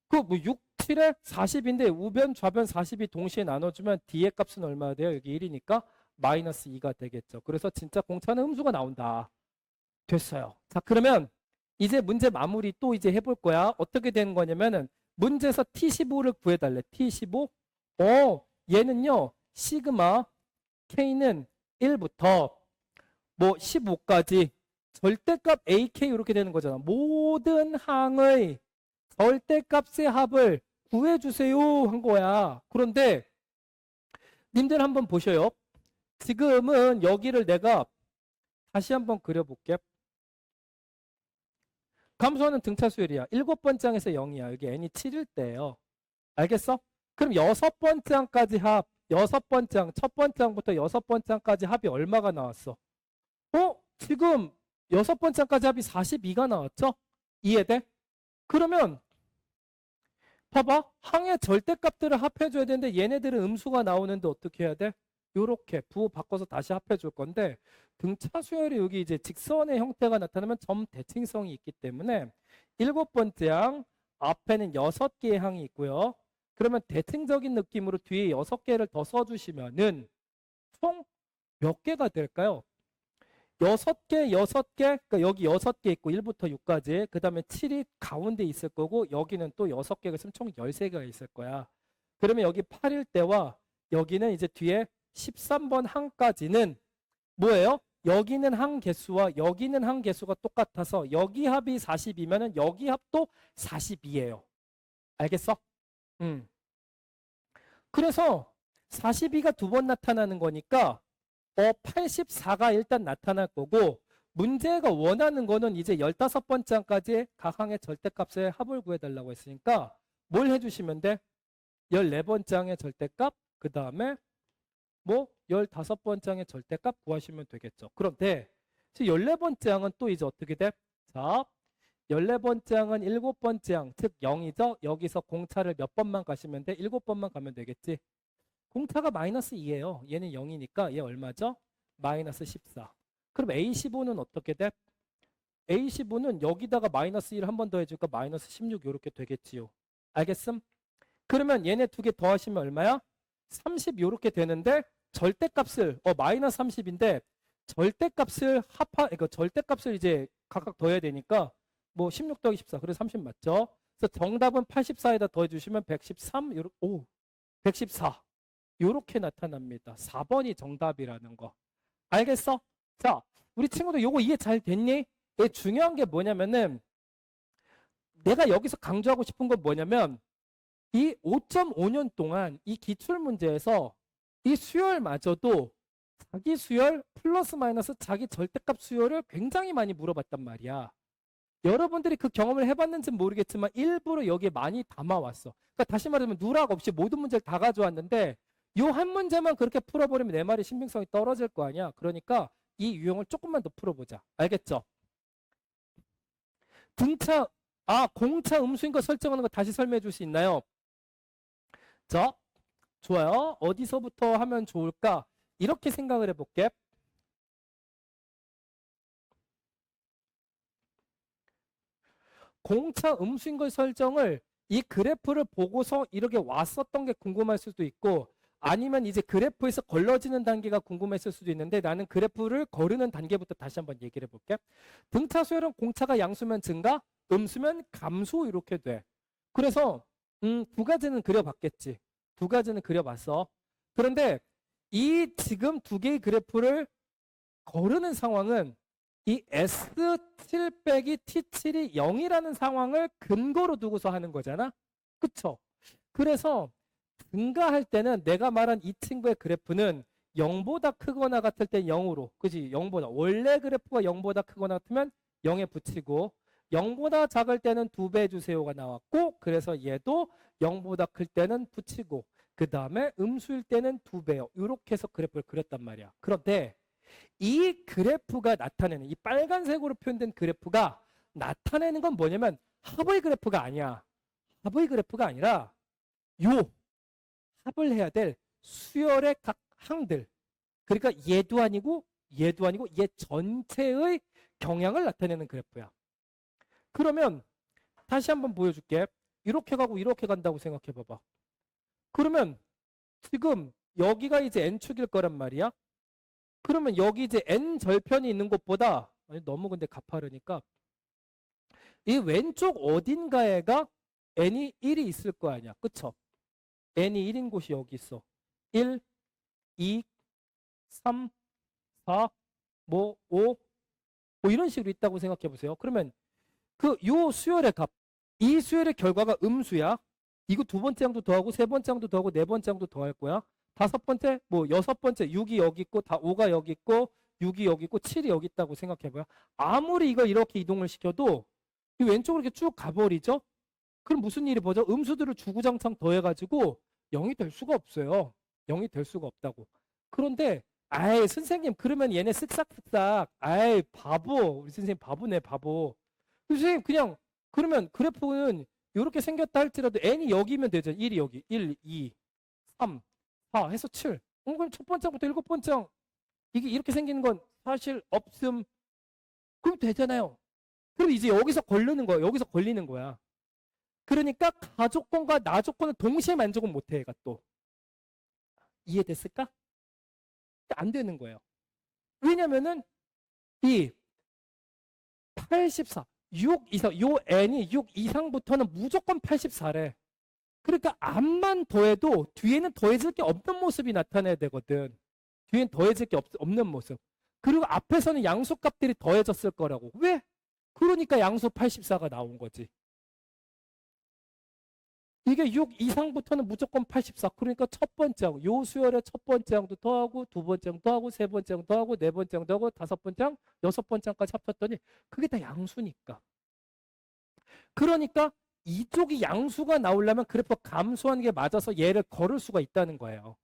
그 뭐 6, 7에 40인데 우변, 좌변 40이 동시에 나눠주면 D의 값은 얼마나 돼요? 여기 1이니까 마이너스 2가 되겠죠. 그래서 진짜 공차는 음수가 나온다. 됐어요. 자, 그러면 이제 문제 마무리 또 이제 해볼 거야. 어떻게 되는 거냐면은 문제에서 T15를 구해달래. T15? 얘는요. 시그마 K는 1부터 뭐 15까지 절대값 AK 이렇게 되는 거잖아. 모든 항의 절대값의 합을 구해주세요 한 거야. 그런데 님들 한번 보셔요. 지금은 여기를 내가 다시 한번 그려볼게. 감소하는 등차 수열이야. 일곱 번째 항에서 0이야. 여기 n이 7일 때예요. 알겠어? 그럼 여섯 번째 항까지 합, 여섯 번째 항, 첫 번째 항부터 여섯 번째 항까지 합이 얼마가 나왔어? 지금 여섯 번째 항까지 합이 42가 나왔죠? 이해돼? 그러면 봐봐. 항의 절대값들을 합해줘야 되는데 얘네들은 음수가 나오는데 어떻게 해야 돼? 요렇게 부호 바꿔서 다시 합해줄 건데 등차 수열이 여기 이제 직선의 형태가 나타나면 점 대칭성이 있기 때문에 일곱 번째 항 앞에는 6개의 항이 있고요. 그러면 대칭적인 느낌으로 뒤에 6개를 더 써주시면은 총 몇 개가 될까요? 6개, 그러니까 여기 6개 있고 1부터 6까지. 그 다음에 7이 가운데 있을 거고 여기는 또 6개가 있으면 총 13개가 있을 거야. 그러면 여기 8일 때와 여기는 이제 뒤에 13번 항까지는 뭐예요? 여기는 항 개수와 여기는 항 개수가 똑같아서 여기 합이 42면은 여기 합도 42예요. 알겠어? 그래서 42가 두 번 나타나는 거니까 84가 일단 나타날 거고 문제가 원하는 거는 이제 15번째 항까지 각 항의 절대값의 합을 구해달라고 했으니까 뭘 해주시면 돼? 14번째 항의 절대값 그 다음에 뭐 15번째 항의 절대값 구하시면 되겠죠. 그런데 14번째 항은 또 이제 어떻게 돼? 자, 14번째 항은 7번째 항, 즉 0이죠. 여기서 공차를 몇 번만 가시면 돼? 7번만 가면 되겠지. 공차가 마이너스 2예요. 얘는 0이니까 얘 얼마죠? 마이너스 14. 그럼 A15는 어떻게 돼? A15는 여기다가 마이너스 1 한 번 더 해줄까? 마이너스 16 이렇게 되겠지요. 알겠음? 그러면 얘네 두 개 더하시면 얼마야? 30 이렇게 되는데 절대값을 마이너스 30인데 절대값을 그러니까 절대값을 이제 각각 더해야 되니까 뭐 16 더하기 14 그래서 30 맞죠? 그래서 정답은 84에다 더해주시면 113 114 이렇게 나타납니다. 4번이 정답이라는 거. 알겠어? 자, 우리 친구들 요거 이해 잘 됐니? 중요한 게 뭐냐면은 내가 여기서 강조하고 싶은 건 뭐냐면 이 5.5년 동안 이 기출문제에서 이 수열마저도 자기 수열 플러스 마이너스 자기 절대값 수열을 굉장히 많이 물어봤단 말이야. 여러분들이 그 경험을 해봤는지는 모르겠지만 일부러 여기에 많이 담아왔어. 그러니까 다시 말하면 누락 없이 모든 문제를 다 가져왔는데 요 한 문제만 그렇게 풀어버리면 내 말이 신빙성이 떨어질 거 아니야. 그러니까 이 유형을 조금만 더 풀어보자. 알겠죠? 공차 음수인 거 설정하는 거 다시 설명해 줄 수 있나요? 자, 좋아요. 어디서부터 하면 좋을까? 이렇게 생각을 해볼게. 공차 음수인 걸 설정을 이 그래프를 보고서 이렇게 왔었던 게 궁금할 수도 있고 아니면 이제 그래프에서 걸러지는 단계가 궁금했을 수도 있는데 나는 그래프를 거르는 단계부터 다시 한번 얘기를 해볼게. 등차 수열은 공차가 양수면 증가, 음수면 감소 이렇게 돼. 그래서 두 가지는 그려봤겠지. 두 가지는 그려봤어. 그런데 이 지금 두 개의 그래프를 거르는 상황은 이 S7 빼기 T7이 0이라는 상황을 근거로 두고서 하는 거잖아. 그쵸? 그래서 증가할 때는 내가 말한 이 친구의 그래프는 0보다 크거나 같을 때 0으로 그지? 0보다 원래 그래프가 0보다 크거나 같으면 0에 붙이고 0보다 작을 때는 2배 주세요가 나왔고 그래서 얘도 0보다 클 때는 붙이고 그 다음에 음수일 때는 2배요. 이렇게 해서 그래프를 그렸단 말이야. 그런데 이 그래프가 나타내는 이 빨간색으로 표현된 그래프가 나타내는 건 뭐냐면 합의 그래프가 아니야. 합의 그래프가 아니라 요 합을 해야 될 수열의 각 항들 그러니까 얘도 아니고 얘 전체의 경향을 나타내는 그래프야. 그러면 다시 한번 보여줄게. 이렇게 가고 이렇게 간다고 생각해 봐봐. 그러면 지금 여기가 이제 n축일 거란 말이야. 그러면 여기 이제 n 절편이 있는 곳보다 너무 근데 가파르니까 이 왼쪽 어딘가에가 n이 1이 있을 거 아니야. 그쵸? n이 1인 곳이 여기 있어. 1, 2, 3, 4, 뭐 5, 뭐 이런 식으로 있다고 생각해 보세요. 그러면 그 요 수열의 값, 이 수열의 결과가 음수야. 이거 두 번째 항도 더하고 세 번째 항도 더하고 네 번째 항도 더할 거야. 다섯 번째, 뭐 여섯 번째 6이 여기 있고 다 5가 여기 있고 6이 여기 있고 7이 여기 있다고 생각해봐요. 아무리 이걸 이렇게 이동을 시켜도 이 왼쪽으로 이렇게 쭉 가버리죠. 그럼 무슨 일이 벌어져? 음수들을 주구장창 더해가지고 0이 될 수가 없어요. 0이 될 수가 없다고. 그런데 아이 선생님 그러면 얘네 쓱싹쓱싹 아이 바보 우리 선생님 바보네 바보. 선생님 그냥 그러면 그래프는 이렇게 생겼다 할지라도 n이 여기면 되죠. 1이 여기 1, 2, 3, 4 해서 7. 그럼 첫 번째부터 7번째 이게 이렇게 생기는 건 사실 없음. 그럼 되잖아요. 그럼 이제 여기서 걸리는 거야. 여기서 걸리는 거야. 그러니까 가조건과 나조건을 동시에 만족은 못해 얘가 또. 이해됐을까? 안 되는 거예요. 왜냐면은 이 84, 6 이상, 요 n이 6 이상부터는 무조건 84래. 그러니까 앞만 더해도 뒤에는 더해질 게 없는 모습이 나타나야 되거든. 뒤엔 더해질 게 없는 모습. 그리고 앞에서는 양수값들이 더해졌을 거라고. 왜? 그러니까 양수 84가 나온 거지. 이게 6 이상부터는 무조건 84. 그러니까 첫 번째 항, 요 수열의 첫 번째 항도 더하고 두 번째 항 더하고 세 번째 항 더하고 네 번째 항 더하고 다섯 번째 항, 여섯 번째 항까지 합쳤더니 그게 다 양수니까. 그러니까 이쪽이 양수가 나오려면 그래프 감소하는 게 맞아서 얘를 걸을 수가 있다는 거예요.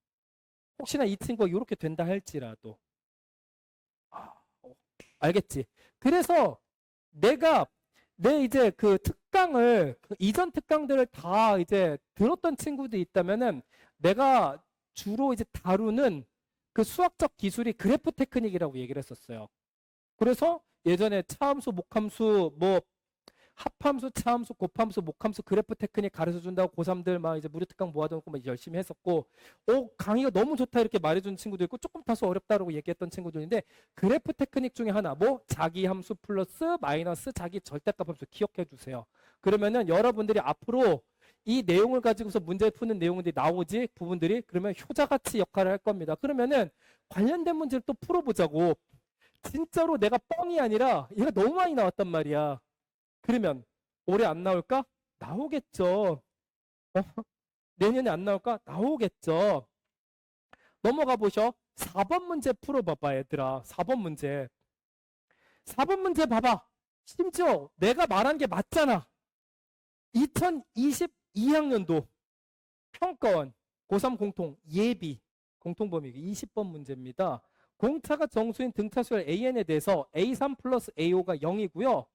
혹시나 이 친구가 이렇게 된다 할지라도. 알겠지? 그래서 내 이제 그 특강을 그 이전 특강들을 다 이제 들었던 친구들이 있다면은 내가 주로 이제 다루는 그 수학적 기술이 그래프 테크닉이라고 얘기를 했었어요. 그래서 예전에 차함수, 목함수, 뭐 합함수, 차함수, 곱함수, 목함수 그래프 테크닉 가르쳐 준다고 고3들 막 이제 무료 특강 모아놓고 막 열심히 했었고, 강의가 너무 좋다 이렇게 말해준 친구도 있고 조금 다소 어렵다라고 얘기했던 친구들인데, 그래프 테크닉 중에 하나 뭐 자기 함수 플러스 마이너스 자기 절대값 함수 기억해 주세요. 그러면은 여러분들이 앞으로 이 내용을 가지고서 문제 푸는 내용들이 나오지 부분들이, 그러면 효자같이 역할을 할 겁니다. 그러면은 관련된 문제를 또 풀어보자고. 진짜로 내가 뻥이 아니라 얘가 너무 많이 나왔단 말이야. 그러면 올해 안 나올까? 나오겠죠. 내년에 안 나올까? 나오겠죠. 넘어가 보셔. 4번 문제 풀어봐봐 얘들아. 4번 문제. 4번 문제 봐봐. 심지어 내가 말한 게 맞잖아. 2022학년도 평가원 고3 공통 예비 공통범위 20번 문제입니다. 공차가 정수인 등차수열 AN에 대해서 A3 플러스 A5가 0이고요.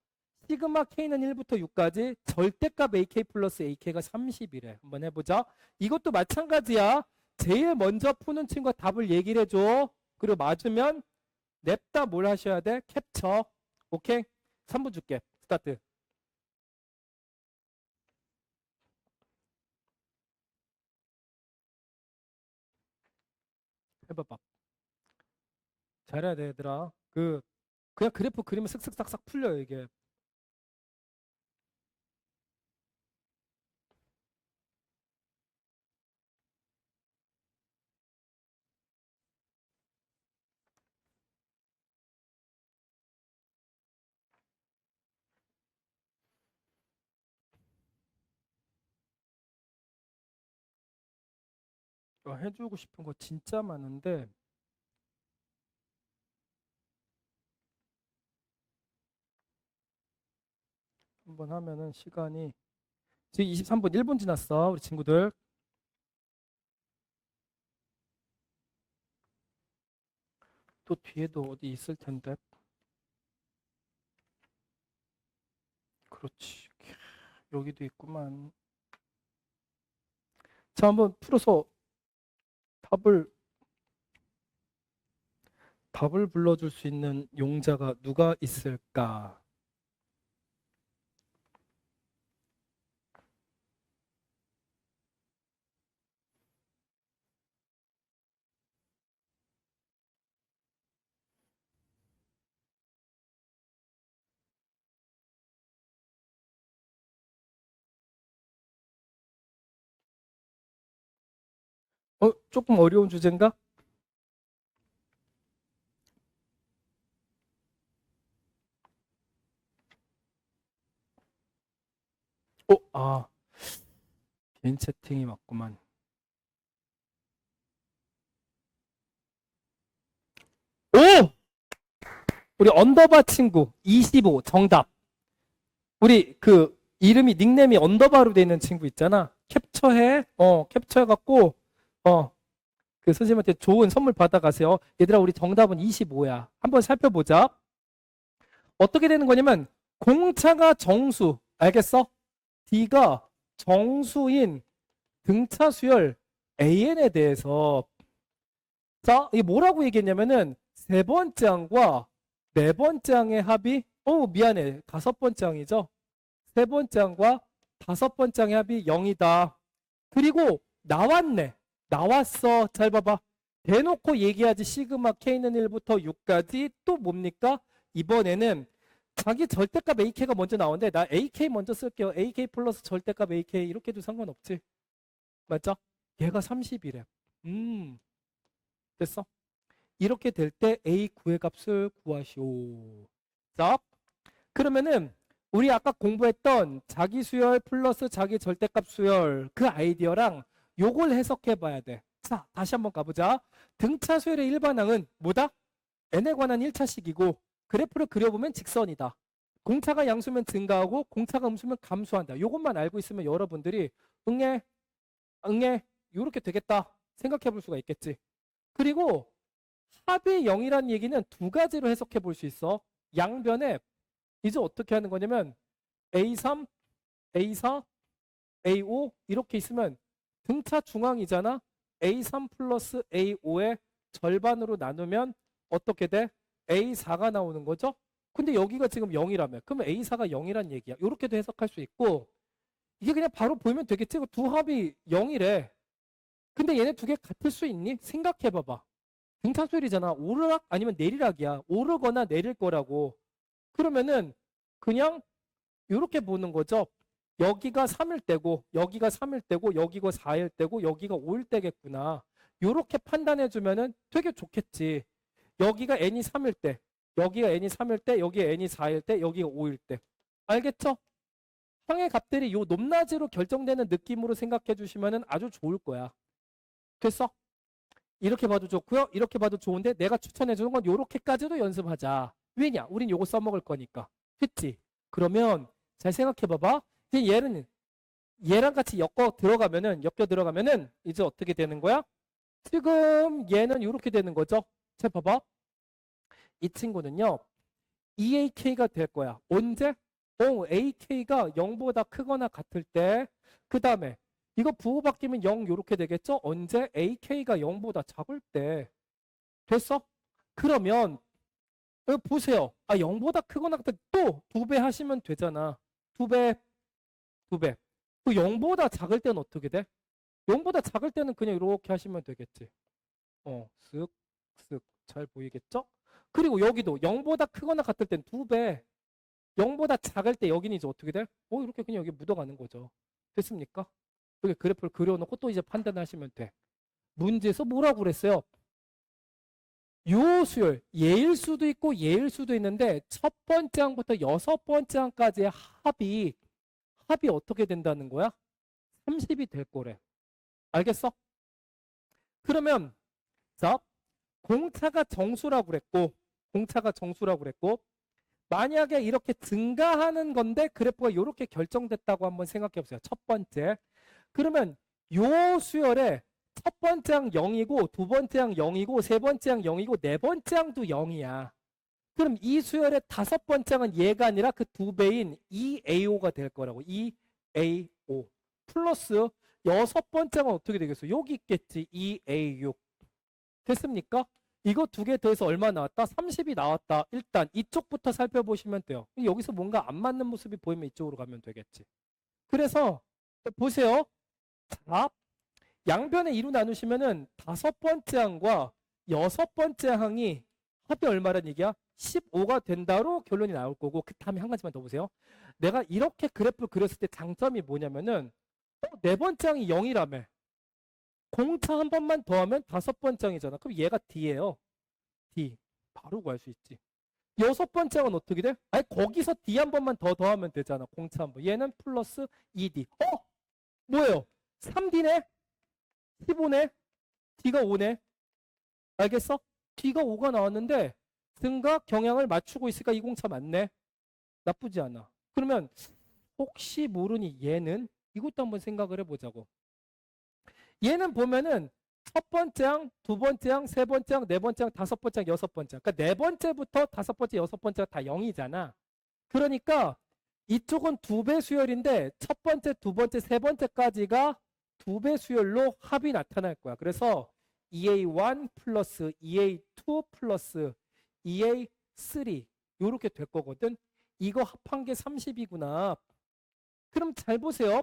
시그마 K는 1부터 6까지 절대값 AK 플러스 AK가 30이래. 한번 해보자. 이것도 마찬가지야. 제일 먼저 푸는 친구가 답을 얘기를 해줘. 그리고 맞으면 냅다 뭘 하셔야 돼? 캡처. 오케이? 3분 줄게. 스타트. 해봐봐. 잘해야 돼 얘들아. 그냥 그래프 그리면 슥슥싹싹 풀려요 이게. 해주고 싶은 거 진짜 많은데 한번 하면은 시간이 지금 23분 1분 지났어 우리 친구들. 또 뒤에도 어디 있을 텐데. 그렇지. 여기도 있구만. 자, 한번 풀어서 답을 불러줄 수 있는 용자가 누가 있을까? 조금 어려운 주제인가? 빈 채팅이 맞구만. 오! 우리 언더바 친구 25 정답. 우리 그 이름이 닉네임이 언더바로 돼 있는 친구 있잖아. 캡처해. 캡처해갖고 그 선생님한테 좋은 선물 받아가세요. 얘들아 우리 정답은 25야. 한번 살펴보자. 어떻게 되는 거냐면 공차가 정수. 알겠어? D가 정수인 등차 수열 AN에 대해서 자, 이게 뭐라고 얘기했냐면은 세 번째 항과 네 번째 항의 합이 미안해. 다섯 번째 항이죠. 세 번째 항과 다섯 번째 항의 합이 0이다. 그리고 나왔네. 나왔어. 잘 봐봐. 대놓고 얘기하지. 시그마 K는 1부터 6까지 또 뭡니까? 이번에는 자기 절대값 AK가 먼저 나오는데 나 AK 먼저 쓸게요. AK 플러스 절대값 AK 이렇게 해도 상관없지. 맞죠? 얘가 30이래. 됐어? 이렇게 될 때 A9의 값을 구하시오. 자, 그러면은 우리 아까 공부했던 자기 수열 플러스 자기 절대값 수열 그 아이디어랑 요걸 해석해 봐야 돼. 자, 다시 한번 가보자. 등차 수열의 일반항은 뭐다? n에 관한 1차식이고 그래프를 그려보면 직선이다. 공차가 양수면 증가하고 공차가 음수면 감소한다. 요것만 알고 있으면 여러분들이 응애 요렇게 되겠다 생각해 볼 수가 있겠지. 그리고 합이 0이라는 얘기는 두 가지로 해석해 볼 수 있어. 양변에 이제 어떻게 하는 거냐면 A3, A4, A5 이렇게 있으면 등차 중앙이잖아. A3 플러스 A5의 절반으로 나누면 어떻게 돼? A4가 나오는 거죠. 근데 여기가 지금 0이라며. 그러면 A4가 0이란 얘기야. 이렇게도 해석할 수 있고 이게 그냥 바로 보면 되겠지. 두 합이 0이래. 근데 얘네 두 개 같을 수 있니? 생각해 봐봐. 등차수열이잖아. 오르락 아니면 내리락이야. 오르거나 내릴 거라고. 그러면은 그냥 이렇게 보는 거죠. 여기가 3일 때고 여기가 3일 때고 여기가 4일 때고 여기가 5일 때겠구나. 이렇게 판단해 주면은 되게 좋겠지. 여기가 n이 3일 때, 여기가 n이 3일 때, 여기가 n이 4일 때, 여기가 5일 때. 알겠죠? 항의 값들이 요 높낮이로 결정되는 느낌으로 생각해 주시면은 아주 좋을 거야. 됐어? 이렇게 봐도 좋고요. 이렇게 봐도 좋은데 내가 추천해 주는 건 요렇게까지도 연습하자. 왜냐? 우린 요거 써먹을 거니까. 됐지? 그러면 잘 생각해 봐봐. 이제 얘랑 같이 엮여 들어가면은 이제 어떻게 되는 거야? 지금 얘는 이렇게 되는 거죠. 자, 봐봐. 이 친구는요. EAK가 될 거야. 언제? AK가 0보다 크거나 같을 때. 그 다음에 이거 부호 바뀌면 0 이렇게 되겠죠? 언제? AK가 0보다 작을 때. 됐어? 그러면 여기 보세요. 0보다 크거나 같을 때 또 2배 하시면 되잖아. 2배. 그 0보다 작을 때는 어떻게 돼? 0보다 작을 때는 그냥 이렇게 하시면 되겠지. 쓱. 잘 보이겠죠? 그리고 여기도 0보다 크거나 같을 땐 2배. 0보다 작을 때 여기는 이제 어떻게 돼? 이렇게 그냥 여기 묻어가는 거죠. 됐습니까? 여기 그래프를 그려놓고 또 이제 판단하시면 돼. 문제에서 뭐라고 그랬어요? 요 수열, 예일 수도 있고 예일 수도 있는데 첫 번째 항부터 여섯 번째 항까지의 합이 어떻게 된다는 거야? 30이 될 거래. 알겠어? 그러면 자, 공차가 정수라고 그랬고 만약에 이렇게 증가하는 건데 그래프가 이렇게 결정됐다고 한번 생각해 보세요. 첫 번째. 그러면 요 수열에 첫 번째 항 0이고 두 번째 항 0이고 세 번째 항 0이고 네 번째 항도 0이야. 그럼 이 수열의 다섯 번째 항은 얘가 아니라 그 두 배인 2AO가 될 거라고. 2AO 플러스 여섯 번째 항은 어떻게 되겠어? 여기 있겠지. 2A6 됐습니까? 이거 두 개 더해서 얼마 나왔다? 30이 나왔다. 일단 이쪽부터 살펴보시면 돼요. 여기서 뭔가 안 맞는 모습이 보이면 이쪽으로 가면 되겠지. 그래서 보세요. 자, 양변의 2로 나누시면은 다섯 번째 항과 여섯 번째 항이 합이 얼마란 얘기야? 15가 된다로 결론이 나올 거고 그 다음에 한 가지만 더 보세요. 내가 이렇게 그래프를 그렸을 때 장점이 뭐냐면은 네 번째 항이 0이라며. 공차 한 번만 더하면 다섯 번째 항이잖아. 그럼 얘가 D예요. D. 바로 구할 수 있지. 여섯 번째 항은 어떻게 돼? 거기서 D 한 번만 더 더하면 되잖아. 공차 한 번. 얘는 플러스 2D. 뭐예요? 3D네? 15네? D가 5네? 알겠어? D가 5가 나왔는데 등과 경향을 맞추고 있으니까 이 공차 맞네? 나쁘지 않아. 그러면 혹시 모르니 얘는 이것도 한번 생각을 해보자고. 얘는 보면은 첫 번째 항, 두 번째 항, 세 번째 항, 네 번째 항, 다섯 번째 항, 여섯 번째 항. 그러니까 네 번째부터 다섯 번째, 여섯 번째가 다 0이잖아. 그러니까 이쪽은 2배 수열인데 첫 번째, 두 번째, 세 번째까지가 2배 수열로 합이 나타날 거야. 그래서 EA1 플러스 EA2 플러스 EA3 이렇게 될 거거든. 이거 합한 게 30이구나. 그럼 잘 보세요.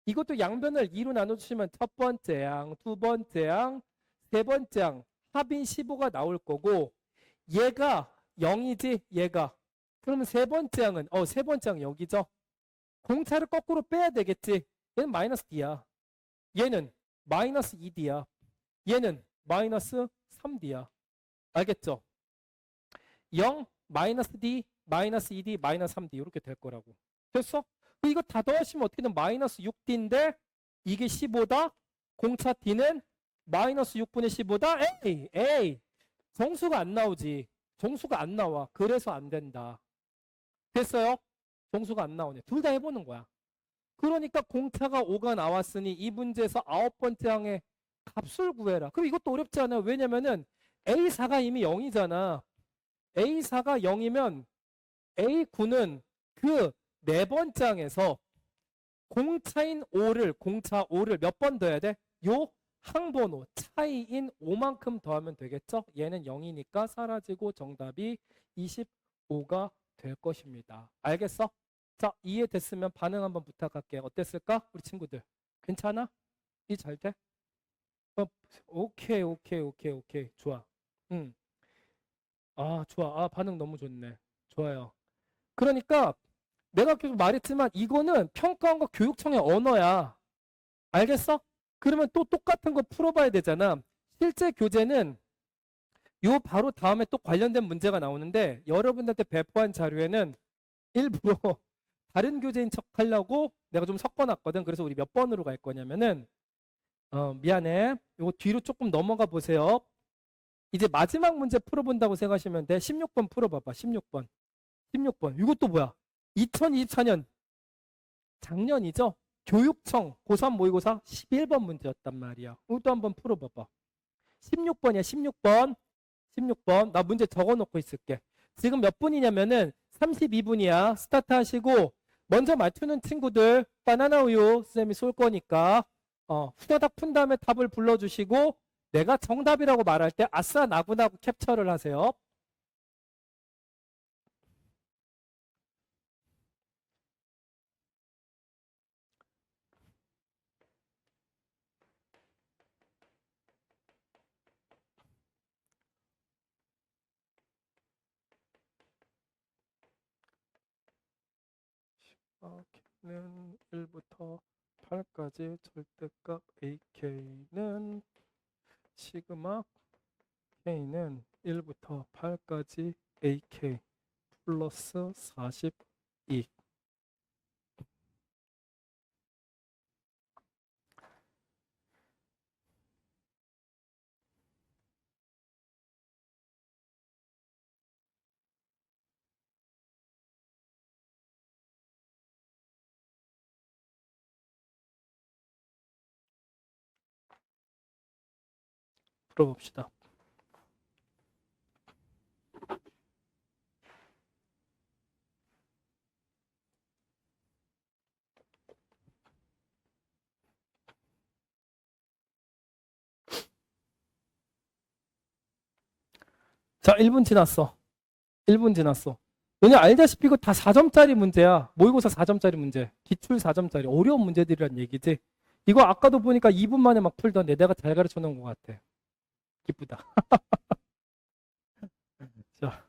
이것도 양변을 2로 나눠주시면 첫 번째 항, 두 번째 항, 세 번째 항 합인 15가 나올 거고 얘가 0이지 얘가. 그러면 세 번째 항은 세 번째 항 여기죠. 공차를 거꾸로 빼야 되겠지. 얘는 마이너스 D야. 얘는 마이너스 2D야. 얘는 마이너스 3D야. 알겠죠? 0, 마이너스 D, 마이너스 2D, 마이너스 3D 이렇게 될 거라고. 됐어? 이거 다 더하시면 어떻게 되면 마이너스 6D인데 이게 15다? 공차 D는 마이너스 6분의 15다? 에이 정수가 안 나오지. 정수가 안 나와. 그래서 안 된다. 됐어요? 정수가 안 나오네. 둘 다 해보는 거야. 그러니까 공차가 5가 나왔으니 이 문제에서 9번째 항의 값을 구해라. 그럼 이것도 어렵지 않아요. 왜냐면은 A4가 이미 0이잖아. A4가 0이면 A9는 그 네 번째 항에서 공차인 5를 공차 5를 몇 번 더해야 돼? 요 항번호 차이인 5만큼 더하면 되겠죠? 얘는 0이니까 사라지고 정답이 25가 될 것입니다. 알겠어? 자, 이해됐으면 반응 한번 부탁할게. 어땠을까? 우리 친구들. 괜찮아? 이 잘 돼? 오케이. 좋아. 좋아. 반응 너무 좋네. 좋아요. 그러니까 내가 계속 말했지만 이거는 평가원과 교육청의 언어야. 알겠어? 그러면 또 똑같은 거 풀어봐야 되잖아. 실제 교재는 요 바로 다음에 또 관련된 문제가 나오는데 여러분들한테 배포한 자료에는 일부러 다른 교재인 척 하려고 내가 좀 섞어놨거든. 그래서 우리 몇 번으로 갈 거냐면은 미안해. 요거 뒤로 조금 넘어가 보세요. 이제 마지막 문제 풀어본다고 생각하시면 돼. 16번 풀어봐봐. 16번. 이것도 뭐야? 2024년 작년이죠? 교육청 고3 모의고사 11번 문제였단 말이야. 이것도 한번 풀어봐봐. 16번이야. 16번. 나 문제 적어놓고 있을게. 지금 몇 분이냐면은 32분이야. 스타트 하시고 먼저 맞추는 친구들 바나나 우유 쌤이 쏠 거니까 후다닥 푼 다음에 답을 불러주시고 내가 정답이라고 말할 때 아싸 나구나구 캡처를 하세요. K는 1부터 8까지 절대값 AK는 시그마 K는 1부터 8까지 AK 플러스 42. 풀어봅시다. 자, 1분 지났어. 1분 지났어. 너네 알다시피 이거 다 4점짜리 문제야. 모의고사 4점짜리 문제. 기출 4점짜리. 어려운 문제들이란 얘기지. 이거 아까도 보니까 2분 만에 막 풀던데 내가 잘 가르쳐 놓은 것 같아. 기쁘다. 자.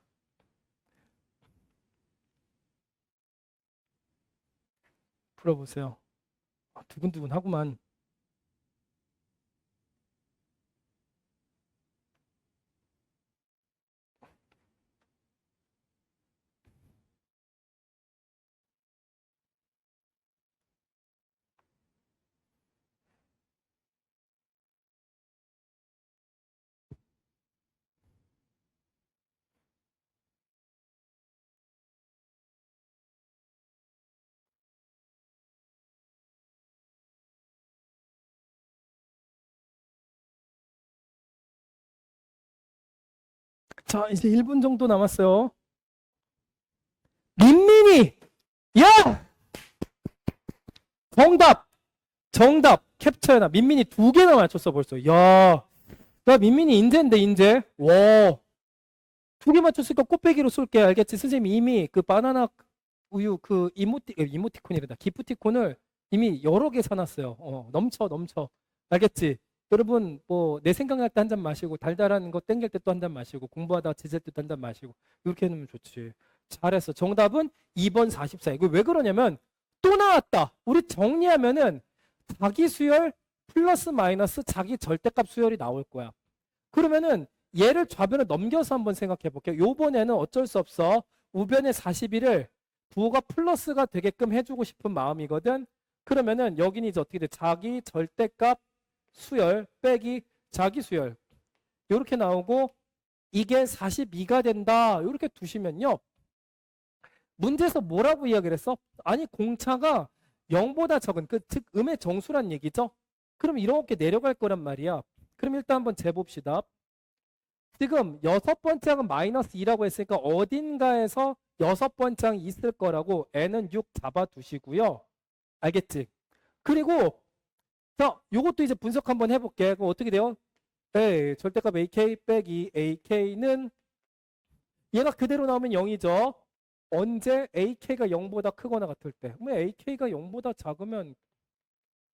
풀어보세요. 두근두근 하구만. 자, 이제 1분 정도 남았어요. 민민이! 야! 정답! 캡처해놔. 민민이 2개나 맞췄어, 벌써. 야, 나 민민이 인재인데, 인재. 와. 2개 맞췄으니까 꽃배기로 쏠게. 알겠지? 선생님이 이미 그 바나나 우유 그 이모티콘이래다. 기프티콘을 이미 여러 개 사놨어요. 넘쳐. 알겠지? 여러분 뭐 내 생각날 때 한 잔 마시고 달달한 거 땡길 때 또 한 잔 마시고 공부하다가 지칠 때 또 한 잔 마시고 이렇게 해놓으면 좋지. 잘했어. 정답은 2번 44. 이거 왜 그러냐면 또 나왔다. 우리 정리하면은 자기 수열 플러스 마이너스 자기 절대값 수열이 나올 거야. 그러면은 얘를 좌변을 넘겨서 한번 생각해 볼게요. 요번에는 어쩔 수 없어. 우변의 41을 부호가 플러스가 되게끔 해주고 싶은 마음이거든. 그러면은 여기는 이제 어떻게 돼? 자기 절대값 수열 빼기 자기 수열. 이렇게 나오고 이게 42가 된다. 이렇게 두시면요. 문제에서 뭐라고 이야기를 했어? 아니 공차가 0보다 적은 즉 음의 정수란 얘기죠. 그럼 이렇게 내려갈 거란 말이야. 그럼 일단 한번 재봅시다. 지금 6번째 항은 마이너스 2라고 했으니까 어딘가에서 6번째 항이 있을 거라고 n은 6 잡아두시고요. 알겠지? 그리고 자, 요것도 이제 분석 한번 해볼게. 그럼 어떻게 돼요? 네, 절대값 AK 빼기 AK는 얘가 그대로 나오면 0이죠. 언제 AK가 0보다 크거나 같을 때. 뭐 AK가 0보다 작으면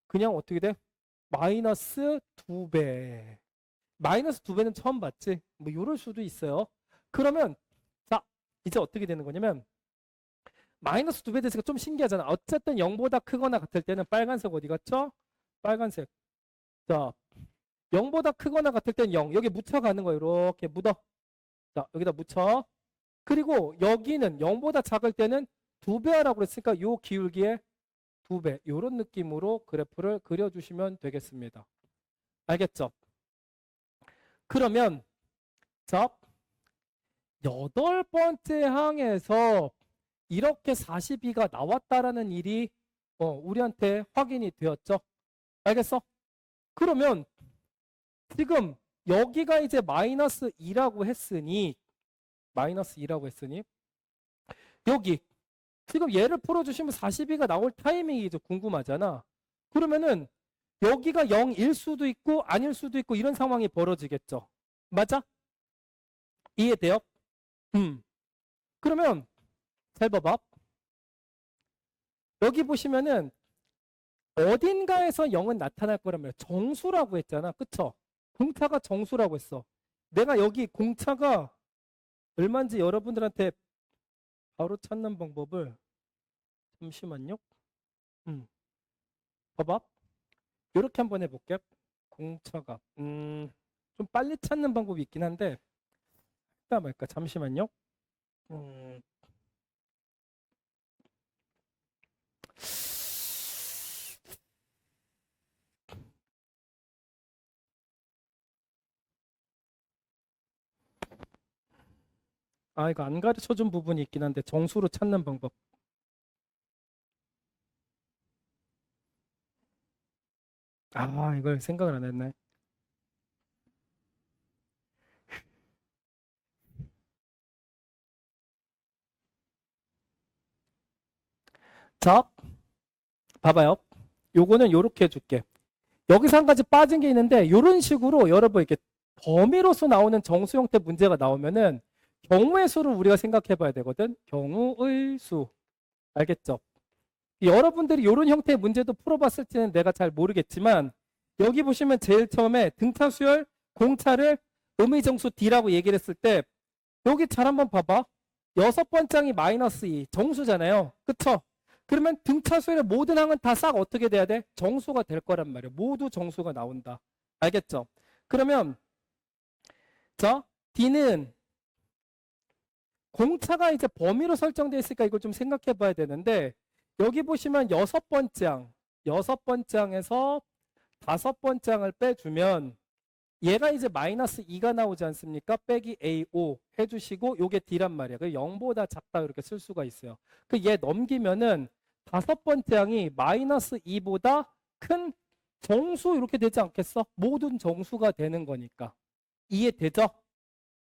그냥 어떻게 돼? 마이너스 2배. 마이너스 2배는 처음 봤지? 뭐 이럴 수도 있어요. 그러면 자 이제 어떻게 되는 거냐면 마이너스 2배 대수가 좀 신기하잖아. 어쨌든 0보다 크거나 같을 때는 빨간색 어디 갔죠? 빨간색. 자 0보다 크거나 같을 때는 0. 여기 묻혀가는 거예요. 이렇게 묻어. 자 여기다 묻혀. 그리고 여기는 0보다 작을 때는 2배 하라고 그랬으니까 요 기울기에 2배. 이런 느낌으로 그래프를 그려주시면 되겠습니다. 알겠죠? 그러면 자 8번째 항에서 이렇게 42가 나왔다라는 일이 우리한테 확인이 되었죠. 알겠어? 그러면 지금 여기가 이제 마이너스 2라고 했으니 여기 지금 얘를 풀어주시면 42가 나올 타이밍이 이제 궁금하잖아. 그러면은 여기가 0일 수도 있고 아닐 수도 있고 이런 상황이 벌어지겠죠. 맞아? 이해돼요? 그러면 잘 봐봐. 여기 보시면은 어딘가에서 0은 나타날 거란 말이야. 정수라고 했잖아. 그쵸? 공차가 정수라고 했어. 내가 여기 공차가 얼마인지 여러분들한테 바로 찾는 방법을 잠시만요. 봐봐. 이렇게 한번 해볼게. 공차가 좀 빨리 찾는 방법이 있긴 한데 할까 말까. 잠시만요. 이거 안 가르쳐준 부분이 있긴 한데 정수로 찾는 방법. 이걸 생각을 안 했네. 자, 봐봐요. 요거는 요렇게 해줄게. 여기서 한 가지 빠진 게 있는데 이런 식으로 여러분 이렇게 범위로서 나오는 정수 형태 문제가 나오면은 경우의 수를 우리가 생각해 봐야 되거든. 경우의 수. 알겠죠? 여러분들이 이런 형태의 문제도 풀어봤을지는 내가 잘 모르겠지만 여기 보시면 제일 처음에 등차 수열 공차를 음의정수 D라고 얘기를 했을 때 여기 잘 한번 봐봐. 6번째 항이 마이너스 2 정수잖아요. 그쵸? 그러면 등차 수열의 모든 항은 다 싹 어떻게 돼야 돼? 정수가 될 거란 말이에요. 모두 정수가 나온다. 알겠죠? 그러면 자 D는 공차가 이제 범위로 설정되어 있으니까 이걸 좀 생각해 봐야 되는데 여기 보시면 6번째 항에서 5번째 항을 빼주면 얘가 이제 마이너스 2가 나오지 않습니까? 빼기 A5 해주시고 요게 D란 말이야. 그 0보다 작다 이렇게 쓸 수가 있어요. 그 얘 넘기면은 5번째 항이 마이너스 2보다 큰 정수 이렇게 되지 않겠어? 모든 정수가 되는 거니까. 이해되죠?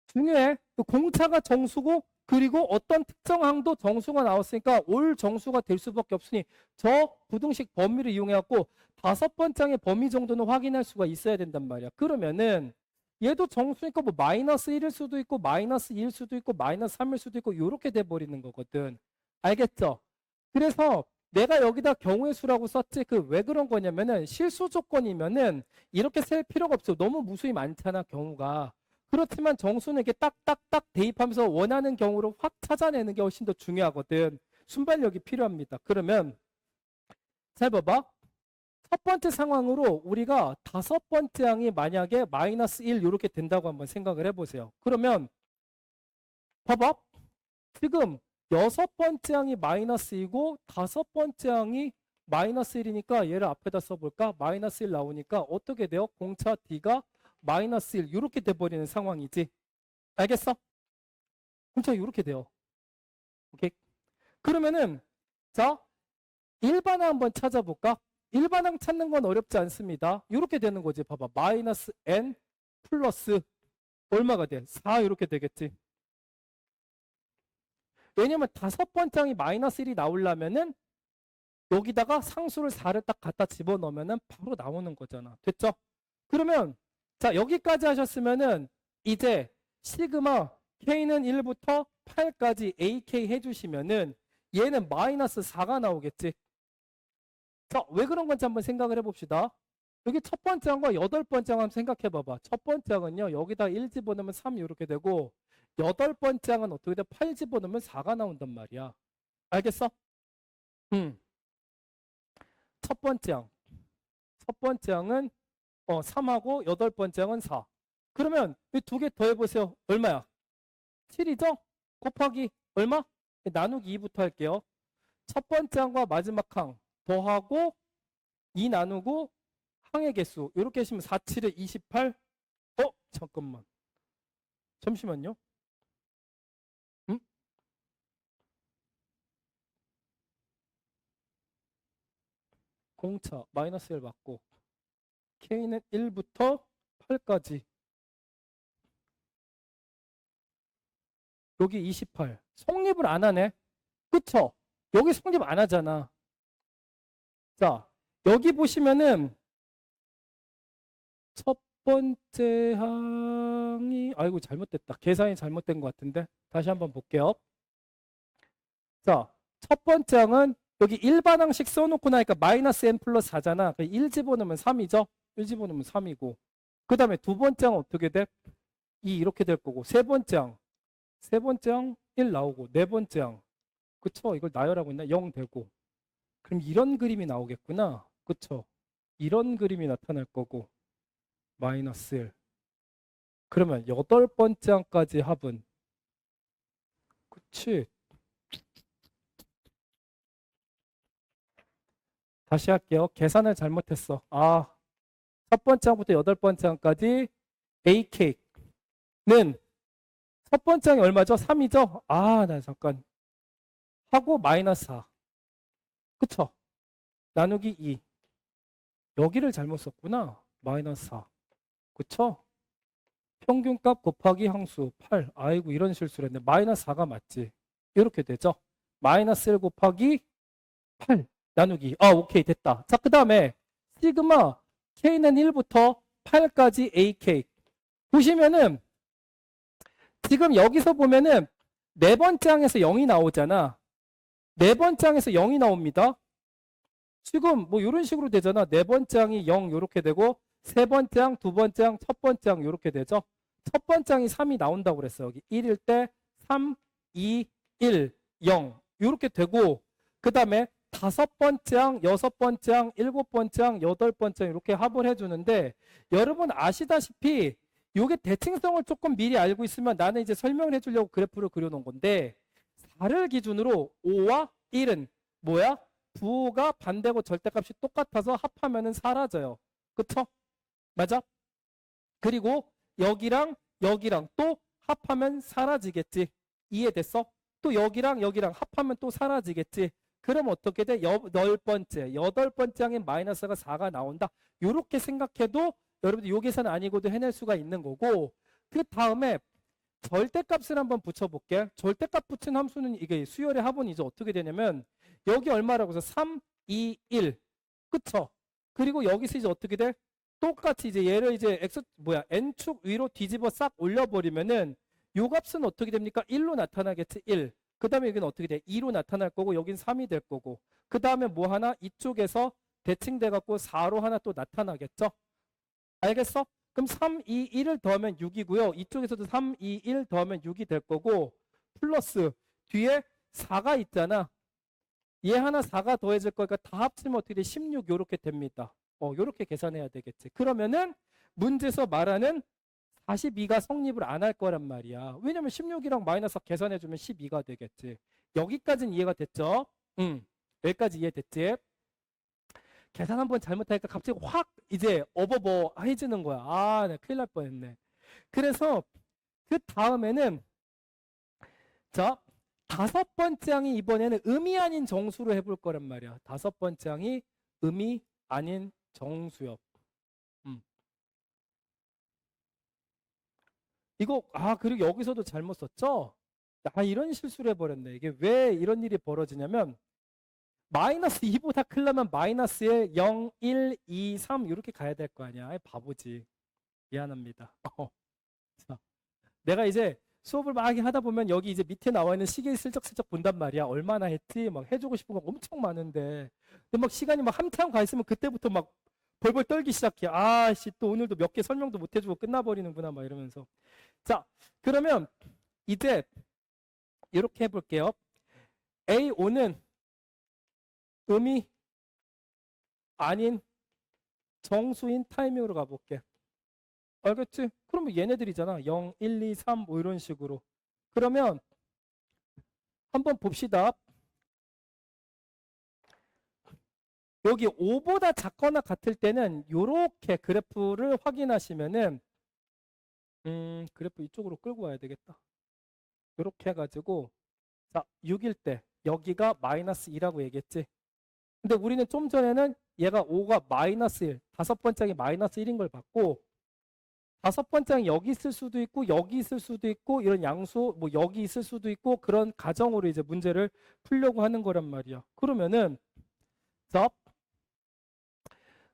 중요해. 공차가 정수고 그리고 어떤 특정 항도 정수가 나왔으니까 올 정수가 될 수밖에 없으니 저 부등식 범위를 이용해갖고 5번째 항의 범위 정도는 확인할 수가 있어야 된단 말이야. 그러면은 얘도 정수니까 뭐 마이너스 1일 수도 있고 마이너스 2일 수도 있고 마이너스 3일 수도 있고 이렇게 돼버리는 거거든. 알겠죠? 그래서 내가 여기다 경우의 수라고 썼지 그 왜 그런 거냐면은 실수 조건이면은 이렇게 쓸 필요가 없어. 너무 무수히 많잖아 경우가. 그렇지만 정수는 이렇게 딱딱딱 대입하면서 원하는 경우를 확 찾아내는 게 훨씬 더 중요하거든. 순발력이 필요합니다. 그러면 잘 봐봐. 첫 번째 상황으로 우리가 다섯 번째 항이 만약에 마이너스 1 이렇게 된다고 한번 생각을 해보세요. 그러면 봐봐. 지금 여섯 번째 항이 마이너스이고 다섯 번째 항이 마이너스 1이니까 얘를 앞에다 써볼까? 마이너스 1 나오니까 어떻게 돼요? 공차 D가 마이너스 1 이렇게 돼버리는 상황이지. 알겠어? 공차 이렇게 돼요. 오케이. 그러면은 자 일반항 한번 찾아볼까? 일반항 찾는 건 어렵지 않습니다. 이렇게 되는 거지. 봐봐. 마이너스 n 플러스 얼마가 돼? 4 이렇게 되겠지. 왜냐면 다섯 번째 항이 마이너스 1이 나오려면은 여기다가 상수를 4를 딱 갖다 집어넣으면은 바로 나오는 거잖아. 됐죠? 그러면 자 여기까지 하셨으면은 이제 시그마 K는 1부터 8까지 AK 해주시면은 얘는 마이너스 4가 나오겠지. 자, 왜 그런 건지 한번 생각을 해봅시다. 여기 첫 번째 항과 여덟 번째 항 한번 생각해 봐봐. 첫 번째 항은요, 여기다 1 집어넣으면 3 이렇게 되고, 여덟 번째 항은 어떻게 돼? 8 집어넣으면 4가 나온단 말이야. 알겠어? 첫 번째 항. 첫 번째 항은 3하고 여덟 번째 항은 4. 그러면 이 두 개 더해보세요. 얼마야? 7이죠? 곱하기 얼마? 나누기 2부터 할게요. 첫 번째 항과 마지막 항 더하고 2 나누고 항의 개수 이렇게 하시면 4, 7에 28. 잠깐만. 잠시만요. 응? 공차 마이너스 1 맞고 K는 1부터 8까지 여기 28. 성립을 안 하네. 그쵸? 여기 성립 안 하잖아. 자, 여기 보시면은 첫 번째 항이 아이고 잘못됐다. 계산이 잘못된 것 같은데 다시 한번 볼게요. 자, 첫 번째 항은 여기 일반항식 써놓고 나니까 마이너스 n 플러스 4잖아. 1 집어넣으면 3이죠. 1 집어넣으면 3이고 그 다음에 두 번째 항은 어떻게 돼? 2 이렇게 될 거고 세 번째 항 1 나오고 네 번째 항 그쵸? 이걸 나열하고 있나? 0 되고 그럼 이런 그림이 나오겠구나. 그쵸? 이런 그림이 나타날 거고 마이너스 1. 그러면 여덟 번째 항까지 합은 그치? 다시 할게요. 계산을 잘못했어. 첫 번째 항부터 여덟 번째 항까지 AK는 첫 번째 항이 얼마죠? 3이죠? 나 잠깐 하고 마이너스 4. 그쵸? 나누기 2. 여기를 잘못 썼구나. 마이너스 4. 그쵸? 평균값 곱하기 항수 8. 아이고 이런 실수를 했네. 마이너스 4가 맞지. 이렇게 되죠. 마이너스 1 곱하기 8 나누기. 오케이 됐다. 자, 그 다음에 시그마 K는 1부터 8까지 AK. 보시면은 지금 여기서 보면은 네 번째 항에서 0이 나오잖아. 네 번째 항에서 0이 나옵니다. 지금 뭐 이런 식으로 되잖아. 네 번째 항이 0 이렇게 되고 세 번째 항, 두 번째 항, 첫 번째 항 이렇게 되죠. 첫 번째 항이 3이 나온다고 그랬어. 여기 1일 때 3, 2, 1, 0 이렇게 되고 그 다음에 다섯 번째 항, 여섯 번째 항, 일곱 번째 항, 여덟 번째 항 이렇게 합을 해주는데 여러분 아시다시피 이게 대칭성을 조금 미리 알고 있으면 나는 이제 설명을 해주려고 그래프를 그려놓은 건데 4를 기준으로 5와 1은 뭐야? 부호가 반대고 절대값이 똑같아서 합하면은 사라져요. 그쵸? 맞아? 그리고 여기랑 여기랑 또 합하면 사라지겠지. 이해됐어? 또 여기랑 여기랑 합하면 또 사라지겠지. 그럼 어떻게 돼? 여덟 번째 항인 마이너스가 4가 나온다. 이렇게 생각해도 여러분들 요 계산 아니고도 해낼 수가 있는 거고 그 다음에 절대값을 한번 붙여볼게. 절대값 붙인 함수는 이게 수열의 합은 이제 어떻게 되냐면 여기 얼마라고 해서 3, 2, 1 그쵸? 그리고 여기서 이제 어떻게 돼? 똑같이 이제 얘를 이제 n축 위로 뒤집어 싹 올려버리면은 요 값은 어떻게 됩니까? 1로 나타나겠지. 1. 그 다음에 여기는 어떻게 돼? 2로 나타날 거고 여긴 3이 될 거고 그 다음에 뭐 하나? 이쪽에서 대칭돼 갖고 4로 하나 또 나타나겠죠? 알겠어? 그럼 3, 2, 1을 더하면 6이고요. 이쪽에서도 3, 2, 1 더하면 6이 될 거고 플러스 뒤에 4가 있잖아. 얘 하나 4가 더해질 거니까 다 합치면 어떻게 돼? 16 요렇게 됩니다. 요렇게 계산해야 되겠지. 그러면은 문제에서 말하는 42가 성립을 안 할 거란 말이야. 왜냐면 16이랑 마이너스 계산해주면 12가 되겠지. 여기까지는 이해가 됐죠? 여기까지 이해됐지? 계산 한번 잘못하니까 갑자기 확 이제 어버버해지는 거야. 아, 네, 큰일 날 뻔했네. 그래서 그 다음에는 자, 다섯 번째 항이 이번에는 의미 아닌 정수로 해볼 거란 말이야. 다섯 번째 항이 의미 아닌 정수요. 이거 그리고 여기서도 잘못 썼죠? 이런 실수를 해버렸네. 이게 왜 이런 일이 벌어지냐면 마이너스 2보다 크려면 마이너스 1, 0, 1, 2, 3 이렇게 가야 될 거 아니야. 바보지. 미안합니다. 자, 내가 이제 수업을 막 하다 보면 여기 이제 밑에 나와 있는 시계 슬쩍슬쩍 본단 말이야. 얼마나 했지? 막 해주고 싶은 거 엄청 많은데. 근데 막 시간이 막 한참 가 있으면 그때부터 막 벌벌 떨기 시작해. 아씨, 또 오늘도 몇 개 설명도 못 해주고 끝나버리는구나. 막 이러면서. 자, 그러면 이제 이렇게 해볼게요. A5는 의미 아닌 정수인 타이밍으로 가볼게. 알겠지? 그러면 얘네들이잖아. 0, 1, 2, 3 뭐 이런 식으로. 그러면 한번 봅시다. 여기 5보다 작거나 같을 때는 이렇게 그래프를 확인하시면은 그래프 이쪽으로 끌고 와야 되겠다. 이렇게 해가지고 자 6일 때 여기가 마이너스 2라고 얘기했지. 근데 우리는 좀 전에는 얘가 5가 마이너스 1, 다섯 번째이 마이너스 1인 걸 봤고 다섯 번째는 여기 있을 수도 있고 여기 있을 수도 있고 이런 양수 뭐 여기 있을 수도 있고 그런 가정으로 이제 문제를 풀려고 하는 거란 말이야. 그러면은 자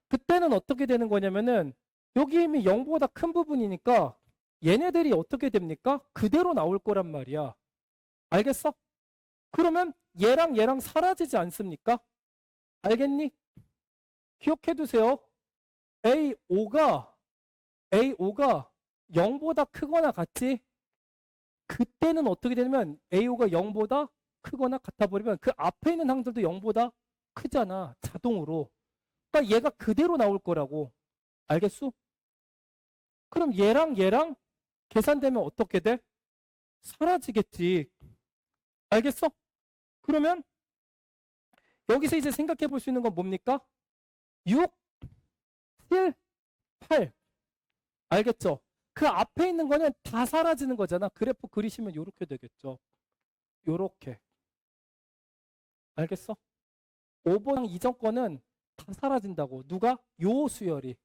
그때는 어떻게 되는 거냐면은 여기 이미 0보다 큰 부분이니까 얘네들이 어떻게 됩니까? 그대로 나올 거란 말이야. 알겠어? 그러면 얘랑 얘랑 사라지지 않습니까? 알겠니? 기억해 두세요. A5가 0보다 크거나 같지? 그때는 어떻게 되냐면 A5가 0보다 크거나 같아 버리면 그 앞에 있는 항들도 0보다 크잖아. 자동으로. 그러니까 얘가 그대로 나올 거라고. 알겠어? 그럼 얘랑 얘랑 계산되면 어떻게 돼? 사라지겠지. 알겠어? 그러면 여기서 이제 생각해 볼 수 있는 건 뭡니까? 6, 7, 8. 알겠죠? 그 앞에 있는 거는 다 사라지는 거잖아. 그래프 그리시면 이렇게 되겠죠. 요렇게. 알겠어? 5번 이전 거는 다 사라진다고. 누가? 요 수열이.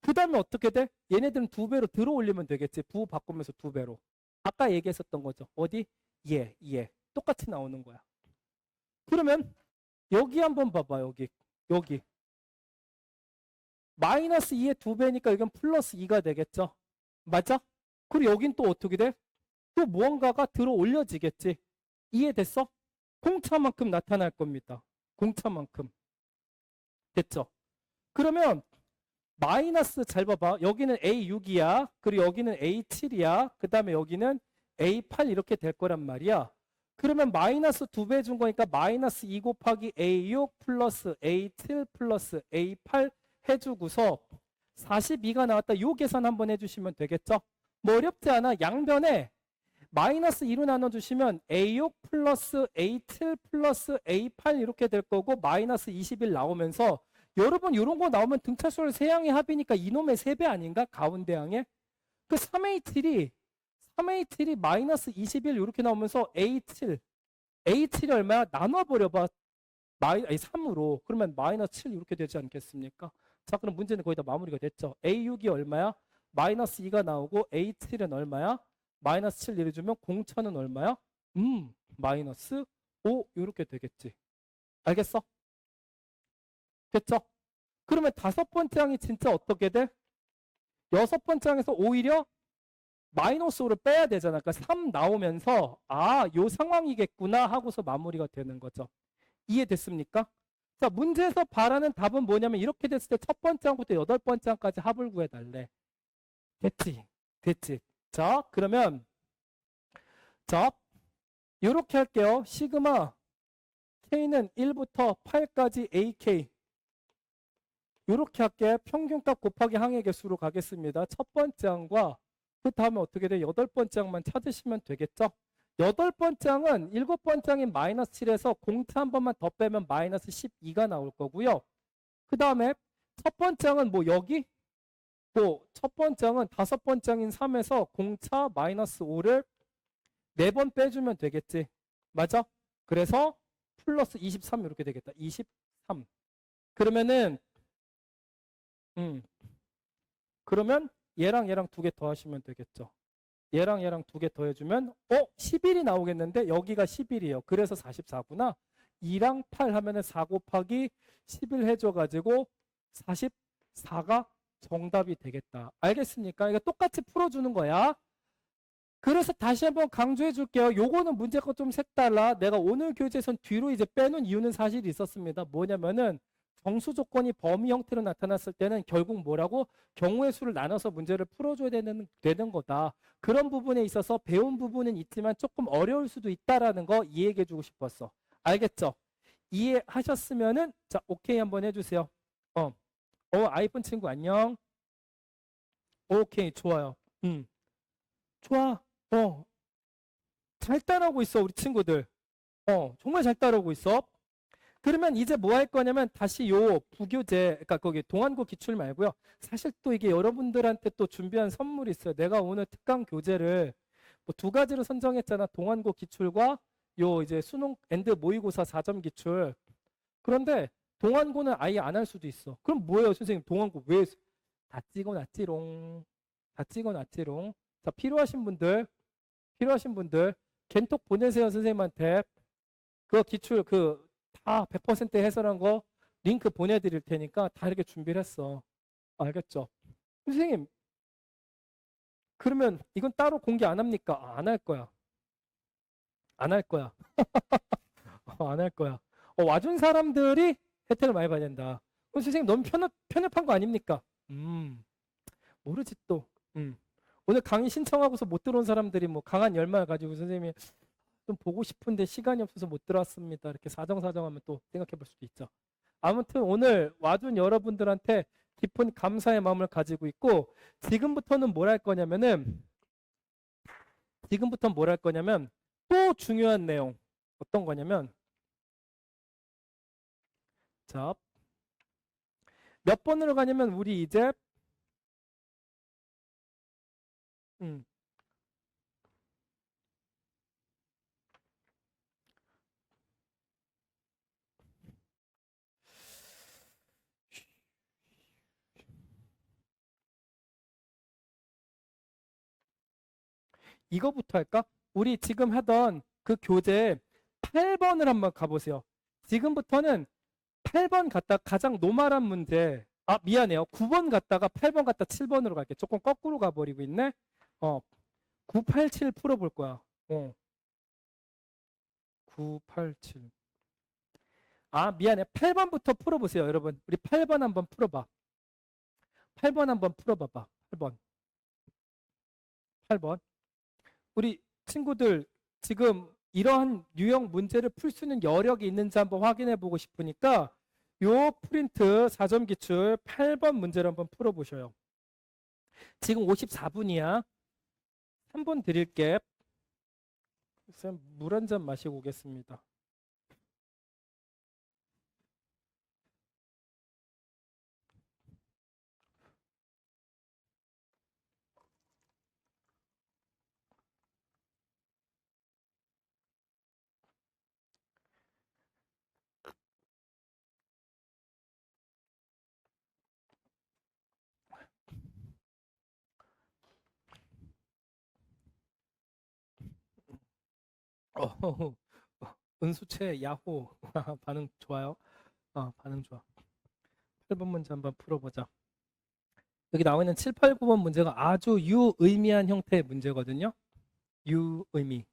그 다음에 어떻게 돼? 얘네들은 2배로 들어 올리면 되겠지. 부 바꾸면서 2배로. 아까 얘기했었던 거죠. 어디? 얘. 똑같이 나오는 거야. 그러면 여기 한번 봐봐. 여기. 마이너스 2의 2배니까 이건 플러스 2가 되겠죠. 맞아? 그리고 여긴 또 어떻게 돼? 또 무언가가 들어 올려지겠지. 이해됐어? 공차만큼 나타날 겁니다. 공차만큼. 됐죠? 그러면 마이너스 잘 봐봐. 여기는 A6이야. 그리고 여기는 A7이야. 그 다음에 여기는 A8 이렇게 될 거란 말이야. 그러면 마이너스 2배 준 거니까 마이너스 2 곱하기 A6 플러스 A7 플러스 A8 해주고서 42가 나왔다. 요 계산 한번 해주시면 되겠죠? 뭐 어렵지 않아. 양변에 마이너스 2로 나눠주시면 A6 플러스 A7 플러스 A8 이렇게 될 거고 마이너스 21 나오면서 여러분 이런 거 나오면 등차수열 세 항의 합이니까 이놈의 3배 아닌가? 가운데 항에 그 3A7이 마이너스 21 이렇게 나오면서 A7이 얼마야? 나눠버려봐. 3으로. 그러면 마이너스 7 이렇게 되지 않겠습니까? 자, 그럼 문제는 거의 다 마무리가 됐죠. A6이 얼마야? 마이너스 2가 나오고 A7은 얼마야? 마이너스 7 내려주면 공차는 얼마야? 마이너스 5 이렇게 되겠지. 알겠어? 됐죠? 그러면 다섯 번째 항이 진짜 어떻게 돼? 여섯 번째 항에서 오히려 마이너스 5를 빼야 되잖아. 그러니까 3 나오면서 아, 요 상황이겠구나 하고서 마무리가 되는 거죠. 이해됐습니까? 자, 문제에서 바라는 답은 뭐냐면 이렇게 됐을 때 첫 번째 항부터 여덟 번째 항까지 합을 구해달래. 됐지? 됐지? 자, 그러면 자, 요렇게 할게요. 시그마 K는 1부터 8까지 AK 요렇게 할게. 평균값 곱하기 항의 개수로 가겠습니다. 첫 번째 항과 그 다음에 어떻게 돼? 여덟 번째 항만 찾으시면 되겠죠? 여덟 번째 항은 일곱 번째 항인 마이너스 7에서 공차 한 번만 더 빼면 마이너스 12가 나올 거고요. 그 다음에 첫 번째 항은 뭐 여기? 뭐 첫 번째 항은 다섯 번째 항인 3에서 공차 마이너스 5를 4번 빼주면 되겠지. 맞아? 그래서 플러스 23 이렇게 되겠다. 23. 그러면은 그러면 얘랑 얘랑 두 개 더하시면 되겠죠. 얘랑 얘랑 두 개 더해주면 11이 나오겠는데 여기가 11이에요. 그래서 44구나. 2랑 8 하면은 4 곱하기 11 해줘가지고 44가 정답이 되겠다. 알겠습니까? 이거 똑같이 풀어주는 거야. 그래서 다시 한번 강조해 줄게요. 요거는 문제가 좀 색달라. 내가 오늘 교재에선 뒤로 이제 빼놓은 이유는 사실 있었습니다. 뭐냐면은 정수 조건이 범위 형태로 나타났을 때는 결국 뭐라고? 경우의 수를 나눠서 문제를 풀어줘야 되는 거다. 그런 부분에 있어서 배운 부분은 있지만 조금 어려울 수도 있다라는 거 이해해 주고 싶었어. 알겠죠? 이해하셨으면은 자, 오케이 한번 해주세요. 아이폰 친구 안녕. 오케이, 좋아요. 좋아. 잘 따라오고 있어, 우리 친구들. 정말 잘 따라오고 있어. 그러면 이제 뭐 할 거냐면 다시 요 부교재, 그러니까 거기 동안고 기출 말고요. 사실 또 이게 여러분들한테 또 준비한 선물이 있어요. 내가 오늘 특강 교재를 뭐 두 가지로 선정했잖아. 동안고 기출과 요 이제 수능 앤드 모의고사 4점 기출. 그런데 동안고는 아예 안 할 수도 있어. 그럼 뭐예요, 선생님? 동안고 왜? 다 찍어놨지롱. 다 찍어놨지롱. 자, 필요하신 분들 겐톡 보내세요, 선생님한테. 그 기출 다 100% 해설한 거 링크 보내드릴 테니까 다 이렇게 준비를 했어. 알겠죠? 선생님, 그러면 이건 따로 공개 안 합니까? 안 할 거야. 안 할 거야. 안 할 거야. 와준 사람들이 혜택을 많이 받아야 된다. 그럼 선생님 너무 편협한 거 아닙니까? 모르지 또. 오늘 강의 신청하고서 못 들어온 사람들이 뭐 강한 열망을 가지고 선생님이 좀 보고 싶은데 시간이 없어서 못 들어왔습니다. 이렇게 사정사정하면 또 생각해 볼 수도 있죠. 아무튼 오늘 와준 여러분들한테 깊은 감사의 마음을 가지고 있고 지금부터는 뭘 할 거냐면은 또 중요한 내용 어떤 거냐면 자, 몇 번으로 가냐면 우리 이제 이거부터 할까? 우리 지금 하던 그 교재 8번을 한번 가보세요. 지금부터는 8번 갔다 가장 노멀한 문제. 미안해요. 9번 갔다가 8번 갔다 7번으로 갈게. 조금 거꾸로 가버리고 있네. 9, 8, 7 풀어볼 거야. 9, 8, 7. 미안해. 8번부터 풀어보세요, 여러분. 우리 8번 한번 풀어봐. 8번 한번 풀어봐봐. 8번. 우리 친구들 지금 이러한 유형 문제를 풀 수 있는 여력이 있는지 한번 확인해 보고 싶으니까 요 프린트 4점 기출 8번 문제를 한번 풀어보셔요. 지금 54분이야. 3분 드릴게. 물 한 잔 마시고 오겠습니다. 은수채 야호. 반응 좋아요. 반응 좋아. 8번 문제 한번 풀어보자. 여기 나와 있는 7, 8, 9번 문제가 아주 유의미한 형태의 문제거든요. 유의미.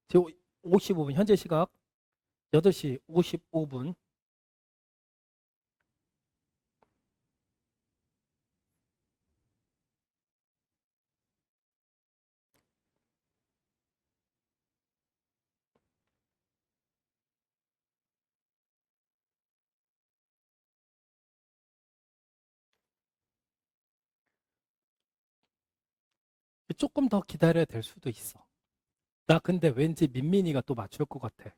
지금 55분, 현재 시각 8시 55분. 조금 더 기다려야 될 수도 있어. 나 근데 왠지 민민이가 또 맞출 것 같아.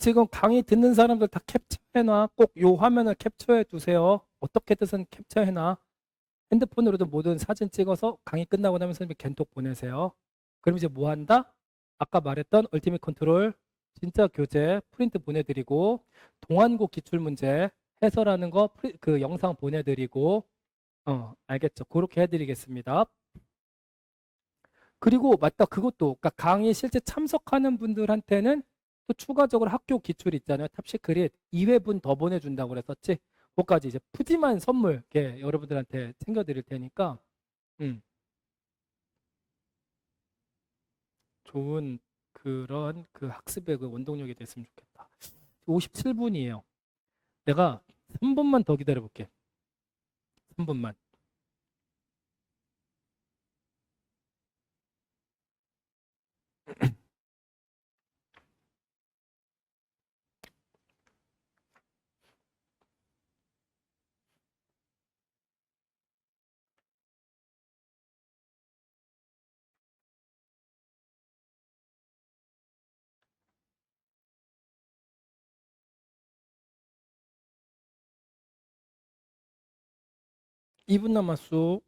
지금 강의 듣는 사람들 다 캡처해놔. 꼭 요 화면을 캡처해 두세요. 어떻게든 캡처해놔. 핸드폰으로도 모든 사진 찍어서 강의 끝나고 나면 선생님이 겐톡 보내세요. 그럼 이제 뭐 한다? 아까 말했던 얼티밋 컨트롤 진짜 교재 프린트 보내드리고 동안고 기출문제 해설하는 거 그 영상 보내드리고 알겠죠? 그렇게 해드리겠습니다. 그리고 맞다 그것도 그러니까 강의 실제 참석하는 분들한테는 또 추가적으로 학교 기출 있잖아요. 탑시크릿 2회분 더 보내준다고 그랬었지. 그것까지 이제 푸짐한 선물 이렇게 여러분들한테 챙겨드릴 테니까 음, 좋은 그런 그 학습의 그 원동력이 됐으면 좋겠다. 57분이에요. 내가 3분만 더 기다려 볼게. 3분만. 2분 남았어.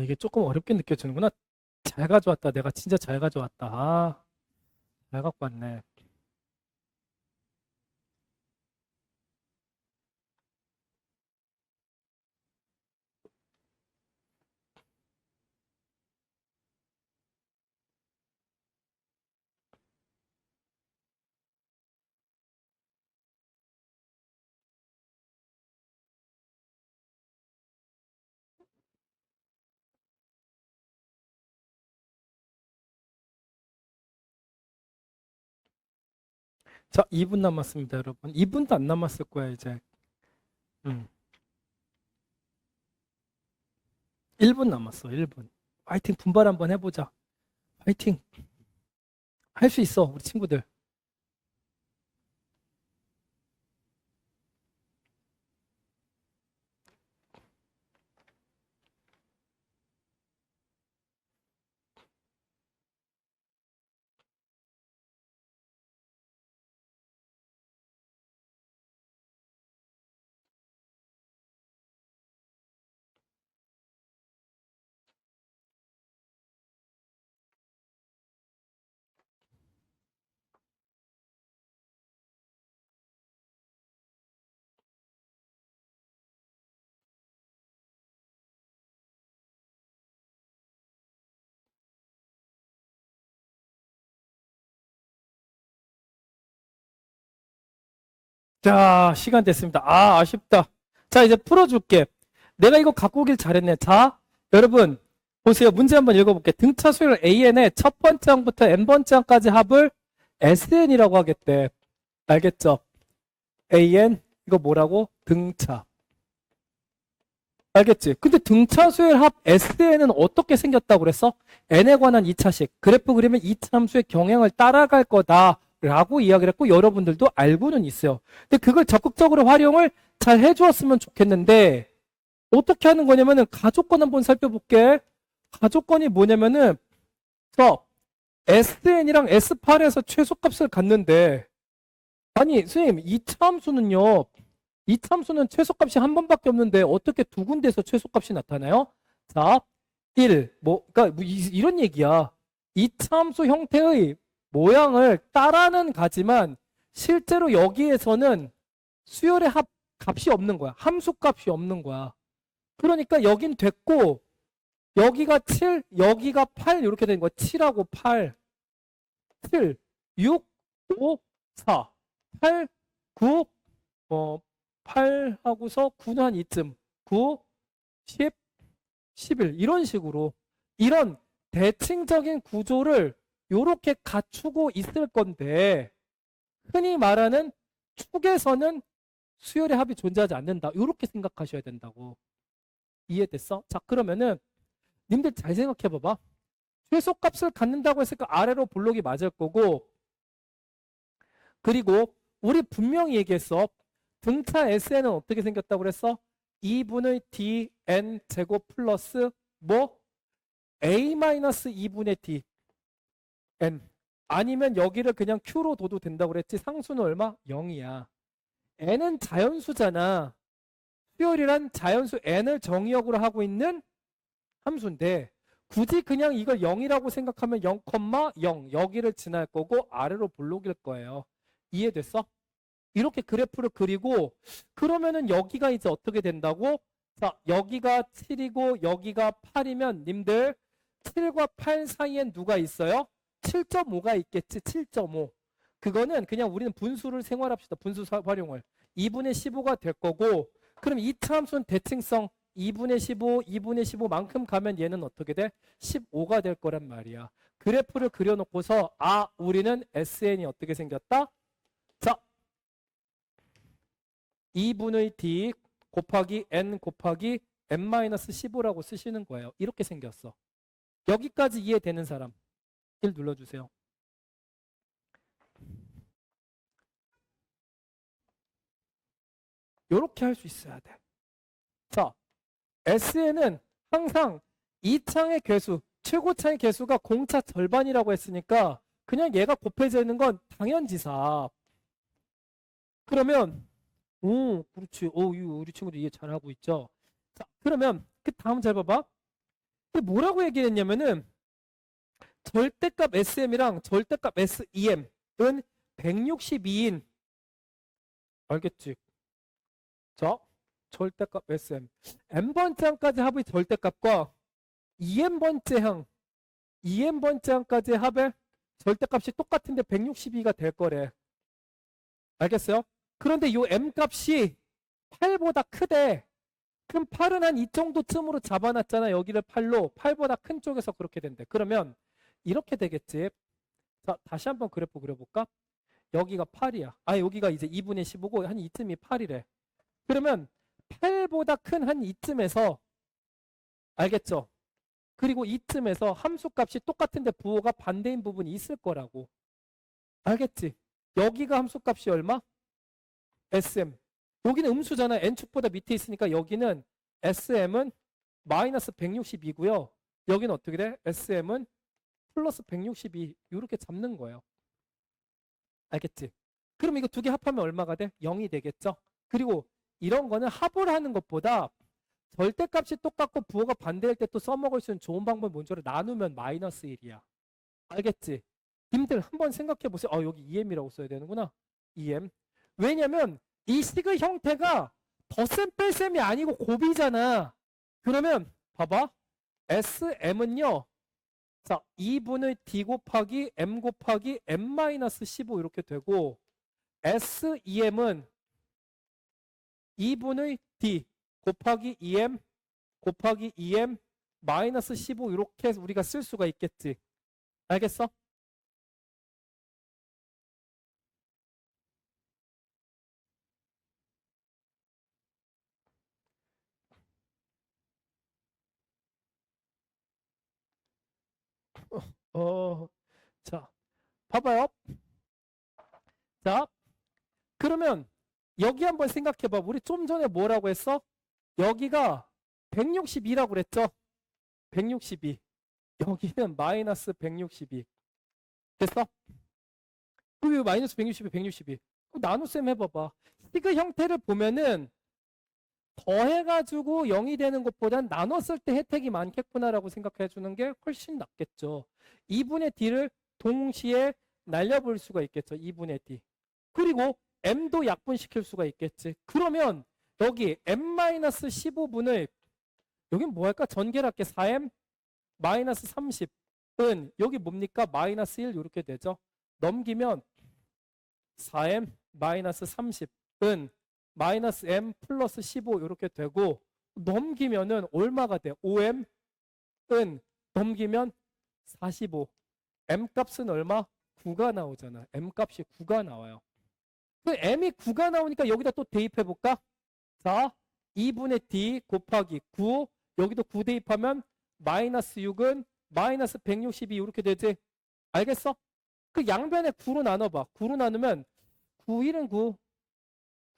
이게 조금 어렵게 느껴지는구나. 잘 가져왔다. 내가 진짜 잘 가져왔다. 잘 갖고 왔네. 자, 2분 남았습니다, 여러분. 2분도 안 남았을 거야, 이제. 음. 1분 남았어, 1분. 화이팅 분발 한번 해보자. 화이팅. 할 수 있어, 우리 친구들. 자, 시간 됐습니다. 아쉽다. 자, 이제 풀어줄게. 내가 이거 갖고 오길 잘했네. 자, 여러분 보세요. 문제 한번 읽어볼게. 등차 수열 AN의 첫 번째 항부터 n번째 항까지 합을 SN이라고 하겠대. 알겠죠? AN 이거 뭐라고? 등차. 알겠지? 근데 등차 수열 합 SN은 어떻게 생겼다고 그랬어? n에 관한 2차식. 그래프 그리면 2차 함수의 경향을 따라갈 거다 라고 이야기를 했고 여러분들도 알고는 있어요. 근데 그걸 적극적으로 활용을 잘 해주었으면 좋겠는데 어떻게 하는 거냐면은 가족권 한번 살펴볼게. 가족권이 뭐냐면은 SN이랑 S8에서 최소값을 갖는데 아니 선생님 2차 함수는요. 2차 함수는 최소값이 한 번밖에 없는데 어떻게 두 군데에서 최소값이 나타나요? 자, 1. 그러니까 이런 얘기야. 2차 함수 형태의 모양을 따라는 가지만 실제로 여기에서는 수열의 값이 없는 거야. 함수 값이 없는 거야. 그러니까 여긴 됐고 여기가 7, 여기가 8 이렇게 된 거야. 7하고 8. 7, 6, 5, 4. 8, 9, 8하고서 9는 한 이쯤. 9, 10, 11 이런 식으로 이런 대칭적인 구조를 이렇게 갖추고 있을 건데 흔히 말하는 축에서는 수열의 합이 존재하지 않는다. 이렇게 생각하셔야 된다고. 이해됐어? 자 그러면은 님들 잘 생각해 봐봐. 최소값을 갖는다고 했으니까 아래로 볼록이 맞을 거고 그리고 우리 분명히 얘기했어. 등차 SN은 어떻게 생겼다고 그랬어? 2분의 dn 제곱 플러스 뭐? a-2분의 dn 아니면 여기를 그냥 q로 둬도 된다고 그랬지. 상수는 얼마? 0이야. n은 자연수잖아. 수열이란 자연수 n을 정의역으로 하고 있는 함수인데 굳이 그냥 이걸 0이라고 생각하면 0,0 여기를 지날 거고 아래로 볼록일 거예요. 이해됐어? 이렇게 그래프를 그리고 그러면은 여기가 이제 어떻게 된다고? 자, 여기가 7이고 여기가 8이면 님들 7과 8 사이엔 누가 있어요? 7.5가 있겠지. 7.5. 그거는 그냥 우리는 분수를 생활합시다. 분수 활용을. 2분의 15가 될 거고 그럼 2차 함수는 대칭성 2분의 15, 2분의 15만큼 가면 얘는 어떻게 돼? 15가 될 거란 말이야. 그래프를 그려놓고서 우리는 SN이 어떻게 생겼다? 자, 2분의 D 곱하기 N 곱하기 N-15라고 쓰시는 거예요. 이렇게 생겼어. 여기까지 이해되는 사람 1 눌러주세요. 이렇게 할 수 있어야 돼. 자, SN은 항상 2차의 개수, 최고차의 개수가 공차 절반이라고 했으니까 그냥 얘가 곱해져 있는 건 당연지사. 그러면 그렇지. 우리 친구들 이해 잘하고 있죠. 자, 그러면 그 다음 잘 봐봐. 뭐라고 얘기했냐면은 절대값 SM이랑 절대값 SEM은 162인. 알겠지? 자, 절대값 SM. n번째 항까지 합의 절대값과 2n번째 항, 2n번째 항까지 합의 절대값이 똑같은데 162가 될 거래. 알겠어요? 그런데 이 m값이 8보다 크대. 그럼 8은 한 이 정도쯤으로 잡아놨잖아. 여기를 8로. 8보다 큰 쪽에서 그렇게 된대. 그러면 이렇게 되겠지. 자, 다시 한번 그래프 그려볼까? 여기가 8이야. 여기가 이제 2분의 15고 한 이쯤이 8이래. 그러면 8보다 큰 한 이쯤에서 알겠죠? 그리고 이쯤에서 함수값이 똑같은데 부호가 반대인 부분이 있을 거라고. 알겠지? 여기가 함수값이 얼마? SM. 여기는 음수잖아. n축보다 밑에 있으니까 여기는 SM은 마이너스 162고요. 여기는 어떻게 돼? SM은 플러스 162 이렇게 잡는 거예요. 알겠지? 그럼 이거 두 개 합하면 얼마가 돼? 0이 되겠죠? 그리고 이런 거는 합을 하는 것보다 절대값이 똑같고 부호가 반대일 때 또 써먹을 수 있는 좋은 방법이 뭔지 알아? 나누면 마이너스 1이야. 알겠지? 님들 한번 생각해 보세요. 여기 EM이라고 써야 되는구나. EM. 왜냐면 이 식의 형태가 덧셈 뺄셈이 아니고 곱이잖아. 그러면 봐봐. SM은요. 자, 2분의 D 곱하기 M 곱하기 M-15 이렇게 되고 SEM은 2분의 D 곱하기 2m 곱하기 2m 마이너스 15 이렇게 우리가 쓸 수가 있겠지. 알겠어? 자, 봐봐요. 자, 그러면 여기 한번 생각해봐. 우리 좀 전에 뭐라고 했어? 여기가 162라고 그랬죠? 162. 여기는 마이너스 162. 됐어? 그 마이너스 162, 162. 나눗셈 해봐봐. 시그 형태를 보면은 더해가지고 0이 되는 것보단 나눴을 때 혜택이 많겠구나라고 생각해 주는 게 훨씬 낫겠죠. 2분의 d를 동시에 날려볼 수가 있겠죠. 2분의 d. 그리고 m도 약분시킬 수가 있겠지. 그러면 여기 m-15분의 여긴 뭐 할까? 전개할게. 4m 마이너스 30은 여기 뭡니까? 마이너스 1 이렇게 되죠. 넘기면 4m 마이너스 30은 마이너스 m 플러스 15 이렇게 되고 넘기면은 얼마가 돼? 5m은 넘기면 45. m 값은 얼마? 9가 나오잖아. m 값이 9가 나와요. 그 m이 9가 나오니까 여기다 또 대입해 볼까? 자, 2분의 d 곱하기 9 여기도 9 대입하면 마이너스 6은 마이너스 162 이렇게 되지. 알겠어? 그 양변에 9로 나눠봐. 9로 나누면 9, 1은 9,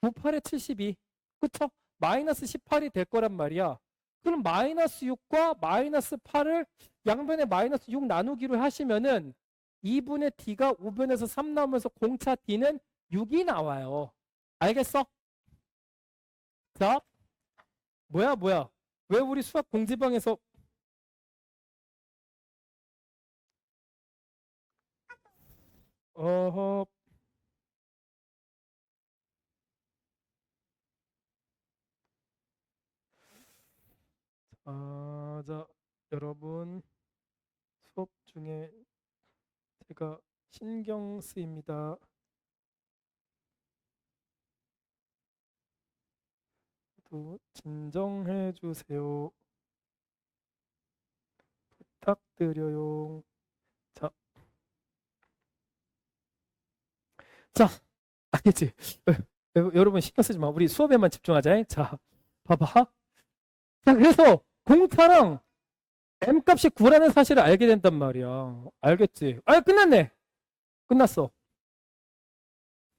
9, 8에 72. 그쵸? 마이너스 18이 될 거란 말이야. 그럼 마이너스 6과 마이너스 8을 양변에 마이너스 6 나누기로 하시면은 2분의 d가 5변에서 3 나오면서 공차 d는 6이 나와요. 알겠어? 자, 뭐야? 왜 우리 수학 공지방에서 어허 자, 여러분 수업 중에 제가 신경 쓰입니다. 또 진정해 주세요. 부탁드려요. 자, 아니지. 여러분 신경 쓰지 마. 우리 수업에만 집중하자. 자, 봐봐. 자, 그래서 공차랑 m 값이 9라는 사실을 알게 된단 말이야. 알겠지? 아, 끝났네. 끝났어.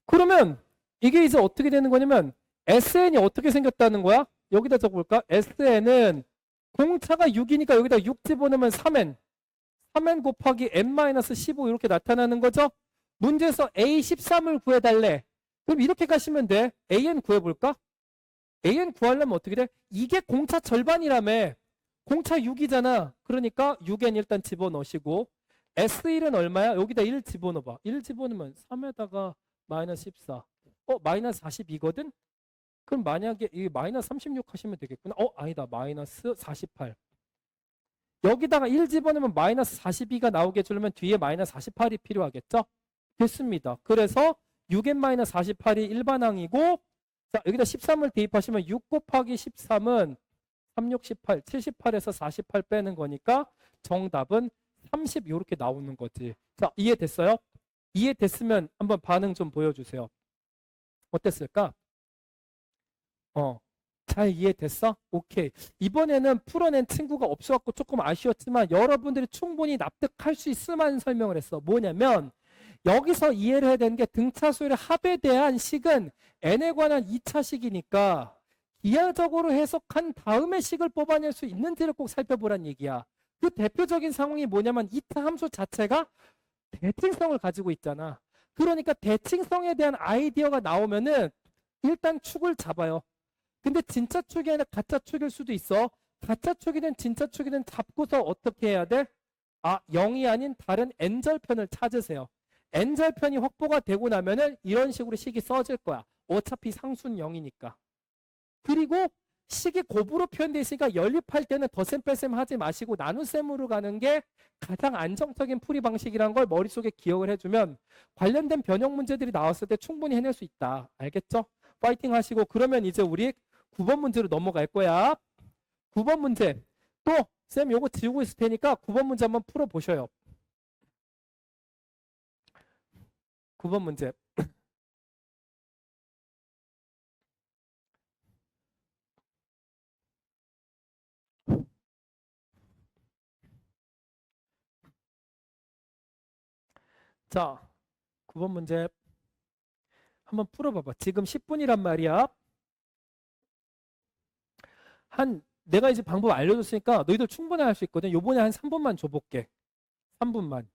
그러면 이게 이제 어떻게 되는 거냐면 SN이 어떻게 생겼다는 거야? 여기다 적어볼까? SN은 공차가 6이니까 여기다 6 집어넣으면 3n. 3n 곱하기 n-15 이렇게 나타나는 거죠? 문제에서 A13을 구해달래. 그럼 이렇게 가시면 돼. AN 구해볼까? AN 구하려면 어떻게 돼? 이게 공차 절반이라며. 공차 6이잖아. 그러니까 6n 일단 집어넣으시고 S1은 얼마야? 여기다 1 집어넣어봐. 1 집어넣으면 3에다가 마이너스 14. 마이너스 42거든? 그럼 만약에 이 마이너스 36 하시면 되겠구나. 아니다. 마이너스 48. 여기다가 1 집어넣으면 마이너스 42가 나오게 해주려면 뒤에 마이너스 48이 필요하겠죠? 됐습니다. 그래서 6n-48이 일반항이고 자, 여기다 13을 대입하시면 6 곱하기 13은 36, 18, 78에서 48 빼는 거니까 정답은 30 이렇게 나오는 거지. 자, 이해됐어요? 이해됐으면 한번 반응 좀 보여주세요. 어땠을까? 잘 이해됐어? 오케이. 이번에는 풀어낸 친구가 없어갖고 조금 아쉬웠지만 여러분들이 충분히 납득할 수 있을 만한 설명을 했어. 뭐냐면 여기서 이해를 해야 되는 게 등차수열의 합에 대한 식은 n에 관한 2차식이니까 기하적으로 해석한 다음에 식을 뽑아낼 수 있는지를 꼭 살펴보란 얘기야. 그 대표적인 상황이 뭐냐면 이타 함수 자체가 대칭성을 가지고 있잖아. 그러니까 대칭성에 대한 아이디어가 나오면은 일단 축을 잡아요. 근데 진짜 축이 아니라 가짜 축일 수도 있어. 가짜 축이든 진짜 축이든 잡고서 어떻게 해야 돼? 0이 아닌 다른 n절편을 찾으세요. n절편이 확보가 되고 나면은 이런 식으로 식이 써질 거야. 어차피 상수는 0이니까. 그리고 식이 곱으로 표현되어 있으니까 연립할 때는 덧셈 뺄셈 하지 마시고 나눗셈으로 가는 게 가장 안정적인 풀이 방식이라는 걸 머릿속에 기억을 해주면 관련된 변형 문제들이 나왔을 때 충분히 해낼 수 있다. 알겠죠? 파이팅 하시고 그러면 이제 우리 9번 문제로 넘어갈 거야. 9번 문제. 또 쌤 요거 지우고 있을 테니까 9번 문제 한번 풀어보셔요. 9번 문제. 자, 9번 문제 한번 풀어봐봐. 지금 10분이란 말이야. 내가 이제 방법 알려줬으니까 너희들 충분히 할 수 있거든. 요번에 한 3분만 줘볼게. 3분만.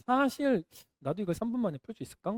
사실 나도 이걸 3분 만에 풀 수 있을까?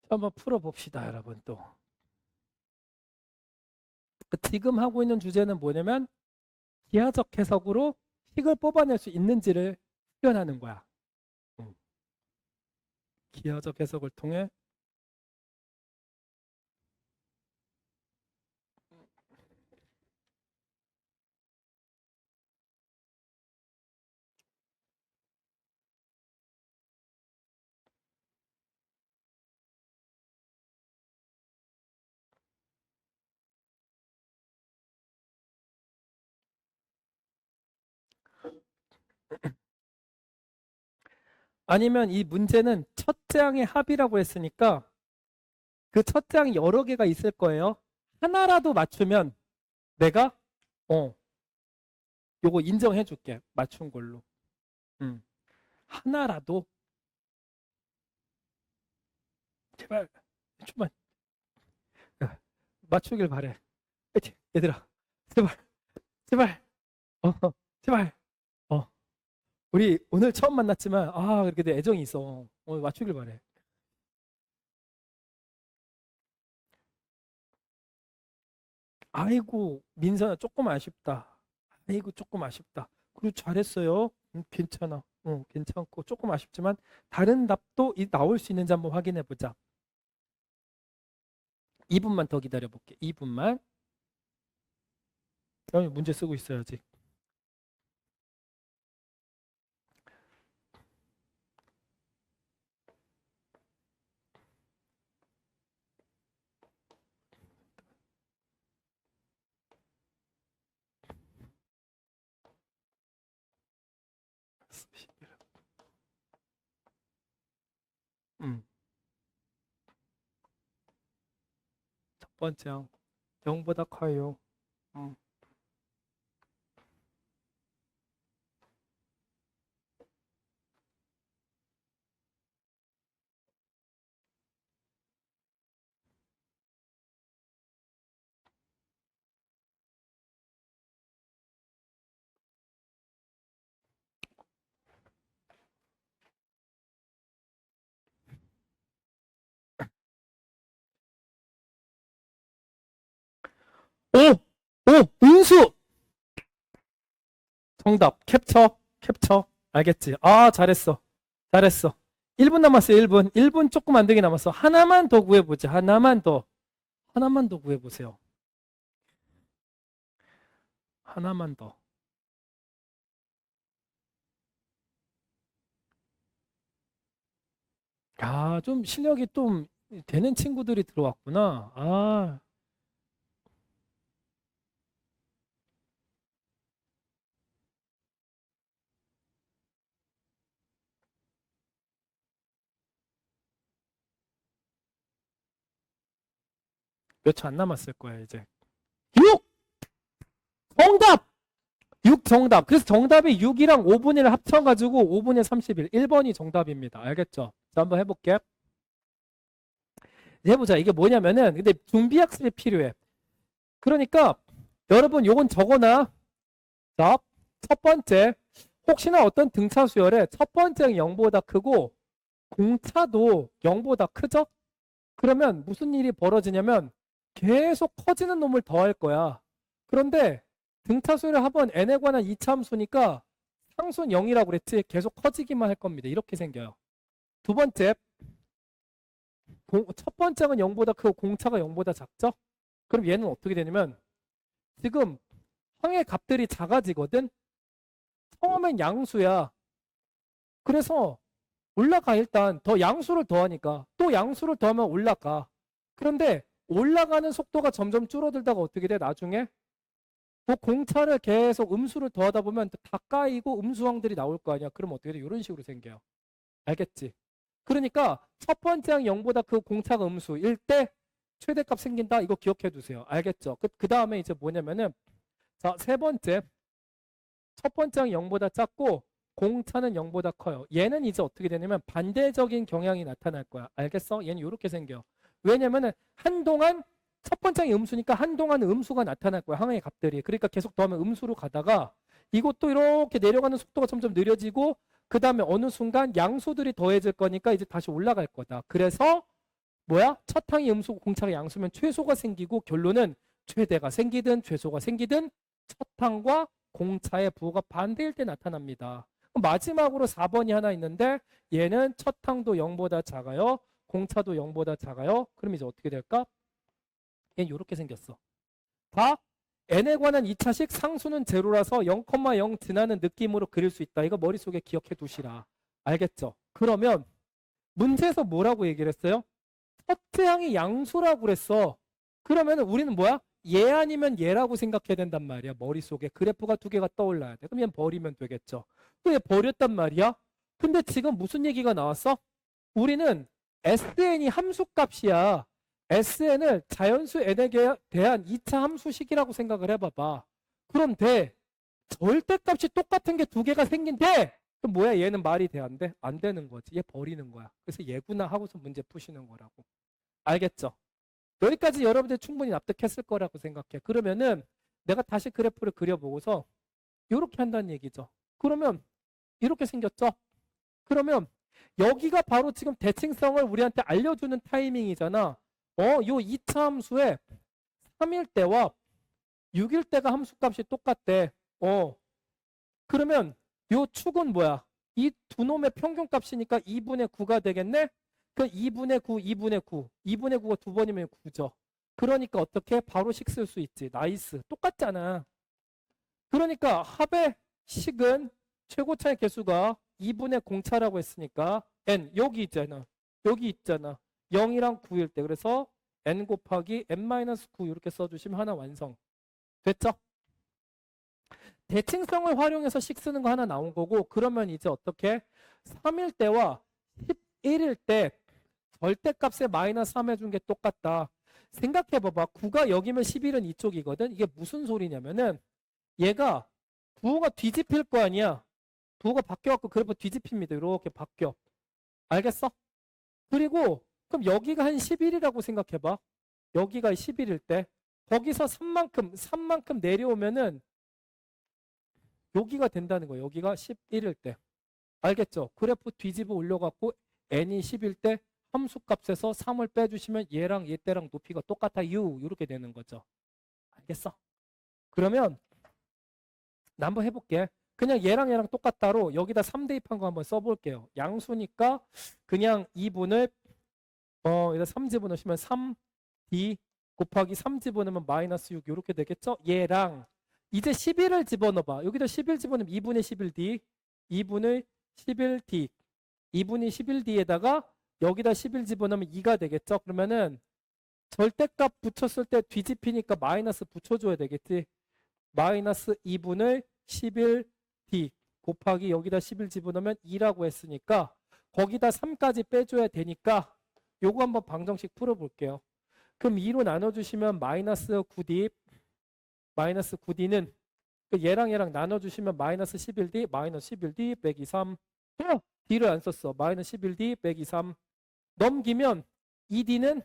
한번 풀어봅시다, 여러분. 또 지금 하고 있는 주제는 뭐냐면 기하적 해석으로 식을 뽑아낼 수 있는지를 표현하는 거야. 기하적 해석을 통해 아니면 이 문제는 첫째 항의 합이라고 했으니까 그 첫째 항이 여러 개가 있을 거예요. 하나라도 맞추면 내가 요거 인정해 줄게. 맞춘 걸로. 하나라도 제발 좀만 맞추길 바래. 파이팅, 얘들아. 제발 제발 제발 우리 오늘 처음 만났지만 그렇게 내 애정이 있어. 오늘 맞추길 바래. 아이고 민선아 조금 아쉽다. 아이고 조금 아쉽다. 그리고 잘했어요. 괜찮아. 괜찮고 조금 아쉽지만 다른 답도 나올 수 있는지 한번 확인해 보자. 2분만 더 기다려 볼게. 2분만. 문제 쓰고 있어야지. 첫 번째 항 0보다 커요. 음. 은수! 정답. 캡처. 알겠지? 잘했어. 잘했어. 1분 남았어, 1분. 1분 조금 안 되게 남았어. 하나만 더 구해보자. 하나만 더 구해보세요. 하나만 더. 좀 실력이 좀 되는 친구들이 들어왔구나. 몇 초 안 남았을 거야, 이제. 6! 정답! 6 6 정답. 그래서 정답이 6이랑 5분의 1 합쳐가지고 5분의 31. 1번이 정답입니다. 알겠죠? 자, 한번 해볼게. 해보자. 이게 뭐냐면은, 근데 준비학습이 필요해. 그러니까, 여러분, 요건 적어놔. 자, 첫 번째. 혹시나 어떤 등차 수열에 첫 번째가 0보다 크고, 공차도 0보다 크죠? 그러면 무슨 일이 벌어지냐면, 계속 커지는 놈을 더할 거야. 그런데, 등차 수열을 한번 n에 관한 이차함수니까 상수는 0이라고 그랬지. 계속 커지기만 할 겁니다. 이렇게 생겨요. 두 번째, 첫 번째가 0보다 크고 공차가 0보다 작죠? 그럼 얘는 어떻게 되냐면 지금 항의 값들이 작아지거든? 처음엔 양수야. 그래서 올라가. 일단 더 양수를 더하니까 또 양수를 더하면 올라가. 그런데 올라가는 속도가 점점 줄어들다가 어떻게 돼? 나중에 그 공차를 계속 음수를 더하다 보면 다 까이고 음수항들이 나올 거 아니야. 그럼 어떻게 돼? 이런 식으로 생겨요. 알겠지? 그러니까 첫 번째 항 0보다 그 공차가 음수일 때 최대값 생긴다. 이거 기억해 두세요. 알겠죠? 그 다음에 이제 뭐냐면은 자, 세 번째. 첫 번째 항 0보다 작고 공차는 0보다 커요. 얘는 이제 어떻게 되냐면 반대적인 경향이 나타날 거야. 알겠어? 얘는 이렇게 생겨. 왜냐면은 한동안 첫 번째 항이 음수니까 한동안은 음수가 나타날 거야. 항의 값들이. 그러니까 계속 더하면 음수로 가다가 이것도 이렇게 내려가는 속도가 점점 느려지고 그 다음에 어느 순간 양수들이 더해질 거니까 이제 다시 올라갈 거다. 그래서 뭐야? 첫 항이 음수고 공차가 양수면 최소가 생기고 결론은 최대가 생기든 최소가 생기든 첫 항과 공차의 부호가 반대일 때 나타납니다. 그럼 마지막으로 4번이 하나 있는데 얘는 첫 항도 0보다 작아요. 공차도 0보다 작아요. 그럼 이제 어떻게 될까? 얘는 이렇게 생겼어. 다 n에 관한 2차식 상수는 제로라서 0,0 지나는 느낌으로 그릴 수 있다. 이거 머릿속에 기억해 두시라. 알겠죠? 그러면 문제에서 뭐라고 얘기를 했어요? 첫째 항이 양수라고 그랬어. 그러면 우리는 뭐야? 얘 아니면 얘라고 생각해야 된단 말이야. 머릿속에 그래프가 두 개가 떠올라야 돼. 그럼 얘는 버리면 되겠죠. 또 얘 버렸단 말이야. 근데 지금 무슨 얘기가 나왔어? 우리는 SN이 함수값이야. SN을 자연수 n에 대한 2차 함수식이라고 생각을 해봐봐. 그럼 돼. 절대값이 똑같은 게 두 개가 생긴데 그럼 뭐야? 얘는 말이 돼? 안 돼? 안 되는 거지. 얘 버리는 거야. 그래서 얘구나 하고서 문제 푸시는 거라고. 알겠죠? 여기까지 여러분들 충분히 납득했을 거라고 생각해. 그러면은 내가 다시 그래프를 그려보고서 이렇게 한다는 얘기죠. 그러면 이렇게 생겼죠? 그러면 여기가 바로 지금 대칭성을 우리한테 알려주는 타이밍이잖아. 요 2차 함수에 3일 때와 6일 때가 함수값이 똑같대. 그러면 요 축은 뭐야? 이 두 놈의 평균값이니까 2분의 9가 되겠네? 그 2분의 9, 2분의 9. 2분의 9가 두 번이면 9죠. 그러니까 어떻게? 바로 식 쓸 수 있지. 나이스. 똑같잖아. 그러니까 합의 식은 최고차의 개수가 2분의 공차라고 했으니까 n 여기 있잖아. 여기 있잖아. 0이랑 9일 때. 그래서 n 곱하기 n-9 이렇게 써주시면 하나 완성. 됐죠? 대칭성을 활용해서 식 쓰는 거 하나 나온 거고 그러면 이제 어떻게? 3일 때와 11일 때 절대값에 마이너스 3 해준 게 똑같다. 생각해봐봐. 9가 여기면 11은 이쪽이거든. 이게 무슨 소리냐면은 얘가 부호가 뒤집힐 거 아니야. 부호가 바뀌어갖고 그래프 뒤집힙니다. 이렇게 바뀌어. 알겠어? 그리고 그럼 여기가 한 11이라고 생각해봐. 여기가 11일 때 거기서 3만큼 내려오면은 여기가 된다는 거예요. 여기가 11일 때. 알겠죠? 그래프 뒤집어 올려갖고 n이 10일 때 함수값에서 3을 빼주시면 얘랑 얘 때랑 높이가 똑같아요. 이렇게 되는 거죠. 알겠어? 그러면 나 한번 해볼게. 그냥 얘랑 똑같다로 여기다 3 대입한 거 한번 써볼게요. 양수니까 그냥 2분을 여기다 3 집어넣으시면 3d 곱하기 3 집어넣으면 마이너스 6 이렇게 되겠죠? 얘랑 이제 11을 집어넣어봐. 여기다 11 집어넣으면 2분의 11d 2분의 11d 2분의 11d에다가 여기다 11 집어넣으면 2가 되겠죠? 그러면은 절대값 붙였을 때 뒤집히니까 마이너스 붙여줘야 되겠지? 마이너스 2분의 11d 곱하기 여기다 11 집어넣으면 2라고 했으니까 거기다 3까지 빼줘야 되니까 요거 한번 방정식 풀어볼게요. 그럼 2로 나눠주시면 마이너스 9d 마이너스 9d는 얘랑 얘랑 나눠주시면 마이너스 11D, 마이너스 11D 빼기 3. D를 안 썼어. 마이너스 11D 빼기 3. 넘기면 2D는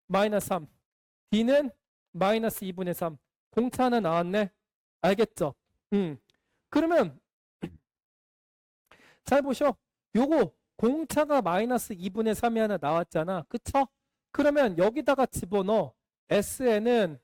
마이너스 3. D는 마이너스 2분의 3. 공차 하나 나왔네. 알겠죠? 그러면 잘 보셔. 요거 공차가 마이너스 2분의 3이 하나 나왔잖아. 그쵸? 그러면 여기다가 집어넣어. S에는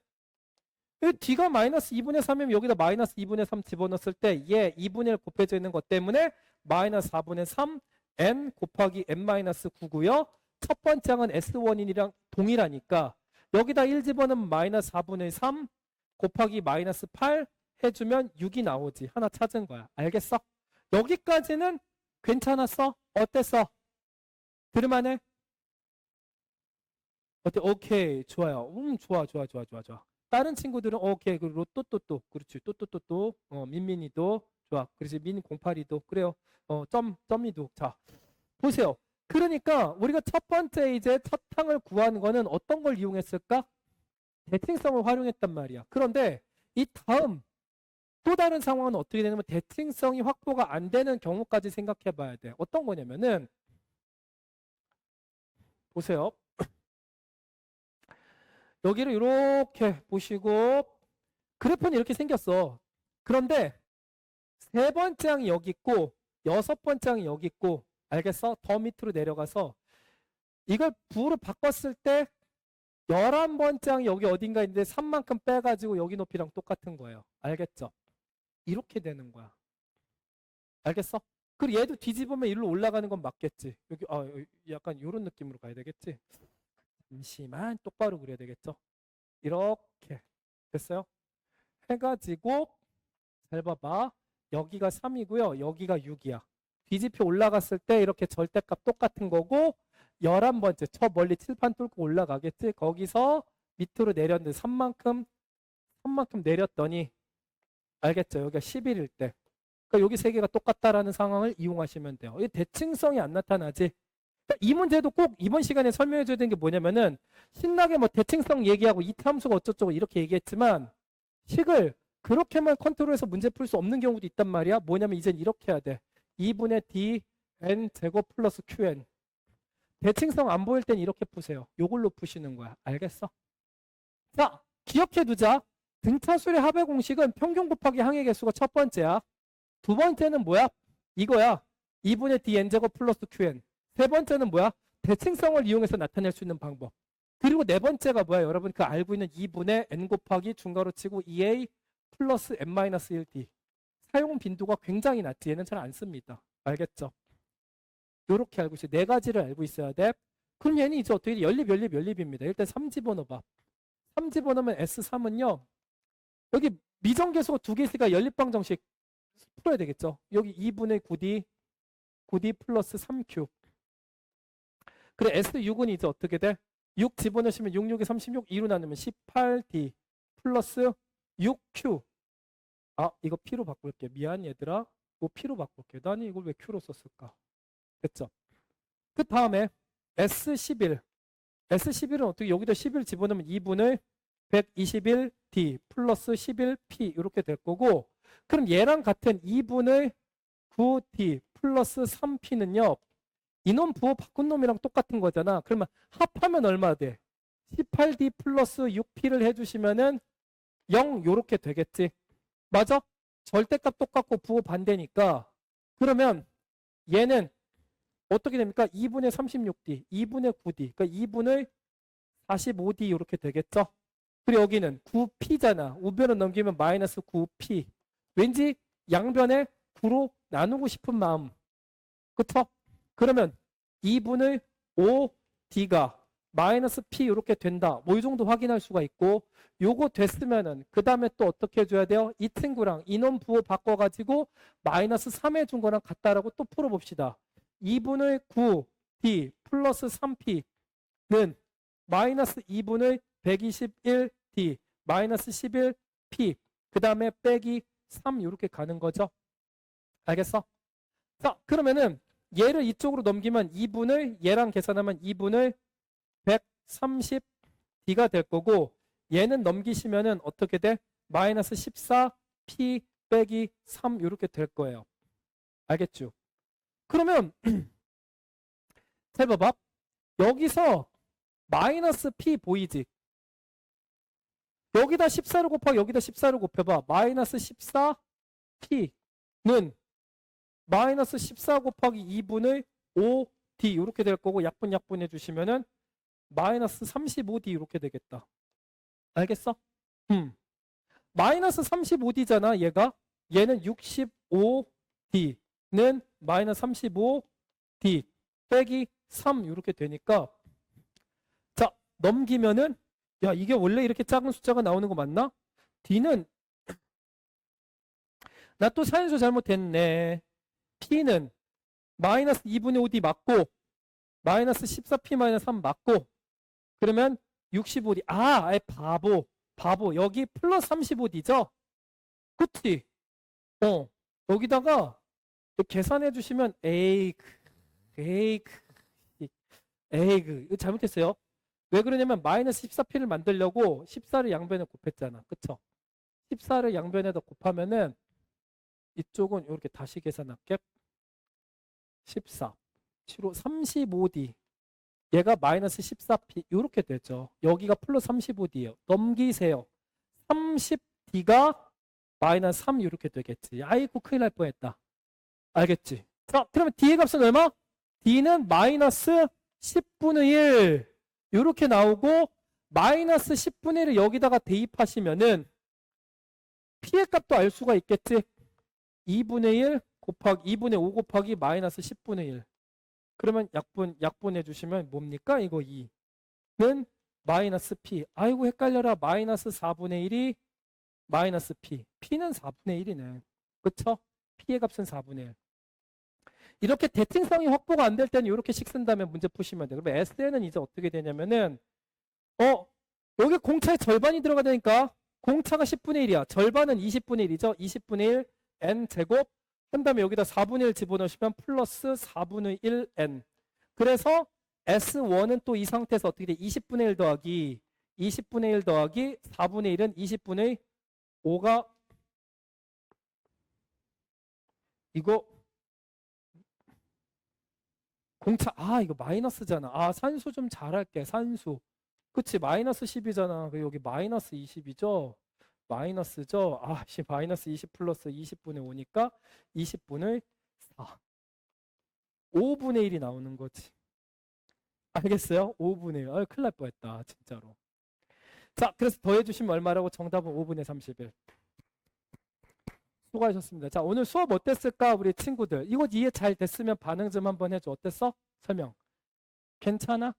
D가 마이너스 2분의 3이면 여기다 마이너스 2분의 3 집어넣었을 때 얘 2분의 1 곱해져 있는 것 때문에 마이너스 4분의 3 n 곱하기 n 마이너스 9고요. 첫 번째 항은 S1이랑 동일하니까 여기다 1 집어넣으면 마이너스 4분의 3 곱하기 마이너스 8 해주면 6이 나오지. 하나 찾은 거야. 알겠어? 여기까지는 괜찮았어? 어땠어? 들을만해? 어때? 오케이. 좋아요. 좋아. 다른 친구들은 오케이. 그리고 또. 그렇지. 또. 민민이도. 좋아. 그렇지. 민08이도. 그래요. 점이도. 자, 보세요. 그러니까 우리가 첫 번째 이제 첫 항을 구하는 거는 어떤 걸 이용했을까? 대칭성을 활용했단 말이야. 그런데 이 다음 또 다른 상황은 어떻게 되냐면 대칭성이 확보가 안 되는 경우까지 생각해 봐야 돼. 어떤 거냐면은 보세요. 여기를 이렇게 보시고 그래프는 이렇게 생겼어. 그런데 세 번째 항이 여기 있고 여섯 번째 항이 여기 있고 알겠어? 더 밑으로 내려가서 이걸 부로 바꿨을 때 11번째 항이 여기 어딘가 있는데 3만큼 빼가지고 여기 높이랑 똑같은 거예요. 알겠죠? 이렇게 되는 거야. 알겠어? 그리고 얘도 뒤집으면 일로 올라가는 건 맞겠지. 여기 약간 이런 느낌으로 가야 되겠지. 잠시만 똑바로 그려야 되겠죠. 이렇게 됐어요? 해가지고 잘 봐봐. 여기가 3이고요. 여기가 6이야. 뒤집혀 올라갔을 때 이렇게 절대값 똑같은 거고 11번째 저 멀리 칠판 뚫고 올라가겠지. 거기서 밑으로 내렸는데 3만큼 내렸더니 알겠죠? 여기가 11일 때. 그러니까 여기 세 개가 똑같다라는 상황을 이용하시면 돼요. 이 대칭성이 안 나타나지. 그러니까 이 문제도 꼭 이번 시간에 설명해 줘야 되는 게 뭐냐면은 신나게 뭐 대칭성 얘기하고 이 함수가 어쩌고 이렇게 얘기했지만 식을 그렇게만 컨트롤해서 문제 풀 수 없는 경우도 있단 말이야. 뭐냐면 이젠 이렇게 해야 돼. 2분의 d n 제곱 플러스 qn. 대칭성 안 보일 땐 이렇게 푸세요. 요걸로 푸시는 거야. 알겠어? 자, 기억해 두자. 등차수의 합의 공식은 평균 곱하기 항의 개수가 첫 번째야. 두 번째는 뭐야? 이거야. 2분의 d n 제곱 플러스 qn. 세 번째는 뭐야? 대칭성을 이용해서 나타낼 수 있는 방법. 그리고 네 번째가 뭐야? 여러분 그 알고 있는 2분의 n 곱하기 중괄호 치고 2a 플러스 n-1d. 사용 빈도가 굉장히 낮지. 얘는 잘 안 씁니다. 알겠죠? 요렇게 알고 있어요. 네 가지를 알고 있어야 돼. 그럼 얘는 이제 어떻게 돼? 연립입니다. 일단 3 집어넣어봐. 3 집어넣으면 S3은요. 여기 미정계수가 두 개 있으니까 연립방정식 풀어야 되겠죠. 여기 2분의 9D 플러스 3Q. 그래 S6은 이제 어떻게 돼? 6 집어넣으시면 6, 6에 36, 2로 나누면 18D 플러스 6Q. 이거 P로 바꿀게. 미안 얘들아. 이거 P로 바꿀게. 나는 이걸 왜 Q로 썼을까? 됐죠? 그 다음에 S11. S11은 어떻게 여기다 11 집어넣으면 2분의 121D 플러스 11P 이렇게 될 거고 그럼 얘랑 같은 2분의 9D 플러스 3P는요. 이놈 부호 바꾼 놈이랑 똑같은 거잖아. 그러면 합하면 얼마 돼? 18D 플러스 6P를 해주시면은 0 요렇게 되겠지. 맞아? 절대값 똑같고 부호 반대니까 그러면 얘는 어떻게 됩니까? 2분의 36D, 2분의 9D, 그러니까 2분의 45D 이렇게 되겠죠? 그리고 여기는 9P잖아. 우변을 넘기면 마이너스 9P. 왠지 양변에 9로 나누고 싶은 마음. 그쵸? 그러면 2분의 5D가 마이너스 P 이렇게 된다. 뭐 이 정도 확인할 수가 있고 요거 됐으면은 그 다음에 또 어떻게 해줘야 돼요? 이 친구랑 인원 부호 바꿔가지고 마이너스 3 해준 거랑 같다라고 또 풀어봅시다. 2분의 9D 플러스 3P는 마이너스 2분의 121D 마이너스 11P 그 다음에 빼기 3 이렇게 가는 거죠. 알겠어? 자 그러면은 얘를 이쪽으로 넘기면 2분의 얘랑 계산하면 2분의 130D가 될 거고 얘는 넘기시면은 어떻게 돼? 마이너스 14 P 빼기 3 이렇게 될 거예요. 알겠죠? 그러면 잘 봐봐. 여기서 마이너스 P 보이지? 여기다 14를 곱하고 여기다 14를 곱해봐. 마이너스 14P는 마이너스 14 곱하기 2분의 5D 이렇게 될 거고 약분 해주시면은 마이너스 35D 이렇게 되겠다. 알겠어? 마이너스 35D잖아 얘가. 얘는 65D는 마이너스 35D 빼기 3 이렇게 되니까 자 넘기면은 야 이게 원래 이렇게 작은 숫자가 나오는 거 맞나? D는 나 또 산수 잘못했네. P는 마이너스 2분의 5D 맞고 마이너스 14P 마이너스 3 맞고 그러면 65D 아이 바보 여기 플러스 35D죠? 그치? 여기다가 계산해 주시면 에이그 이거 잘못했어요. 왜 그러냐면 마이너스 14P를 만들려고 14를 양변에 곱했잖아. 그쵸? 14를 양변에다 곱하면은 이쪽은 이렇게 다시 계산할게. 14 7호 35D 얘가 마이너스 14P 이렇게 되죠. 여기가 플러스 35D예요. 넘기세요. 30D가 마이너스 3 이렇게 되겠지. 아이고 큰일 날 뻔했다. 알겠지? 자 그러면 D의 값은 얼마? D는 마이너스 10분의 1 이렇게 나오고 마이너스 10분의 1을 여기다가 대입하시면은 P의 값도 알 수가 있겠지. 2분의 1 곱하기 2분의 5 곱하기 마이너스 10분의 1 그러면 약분해 주시면 뭡니까? 이거 2는 마이너스 P 아이고 헷갈려라. 마이너스 4분의 1이 마이너스 P P는 4분의 1이네. 그쵸? P의 값은 4분의 1 이렇게 대칭성이 확보가 안 될 때는 이렇게씩 쓴다면 문제 푸시면 돼. 그러면 SN은 이제 어떻게 되냐면은 여기 공차의 절반이 들어가니까 공차가 10분의 1이야. 절반은 20분의 1이죠. 20분의 1 N제곱 한 다음에 여기다 4분의 1 집어넣으시면 플러스 4분의 1 N 그래서 S1은 또 이 상태에서 어떻게 돼? 20분의 1 더하기 20분의 1 더하기 4분의 1은 20분의 5가 이거 공차 이거 마이너스잖아. 산수 좀 잘할게. 산수 그치 마이너스 10이잖아. 여기 마이너스 20이죠. 마이너스죠. 마이너스 20 플러스 20분의 5니까 20분의 4 5분의 1이 나오는 거지. 알겠어요? 5분의 1 큰일 날 뻔했다 진짜로. 자 그래서 더해주시면 얼마라고? 정답은 5분의 31. 수고하셨습니다. 자 오늘 수업 어땠을까 우리 친구들? 이거 이해 잘 됐으면 반응 좀 한번 해줘. 어땠어? 설명 괜찮아?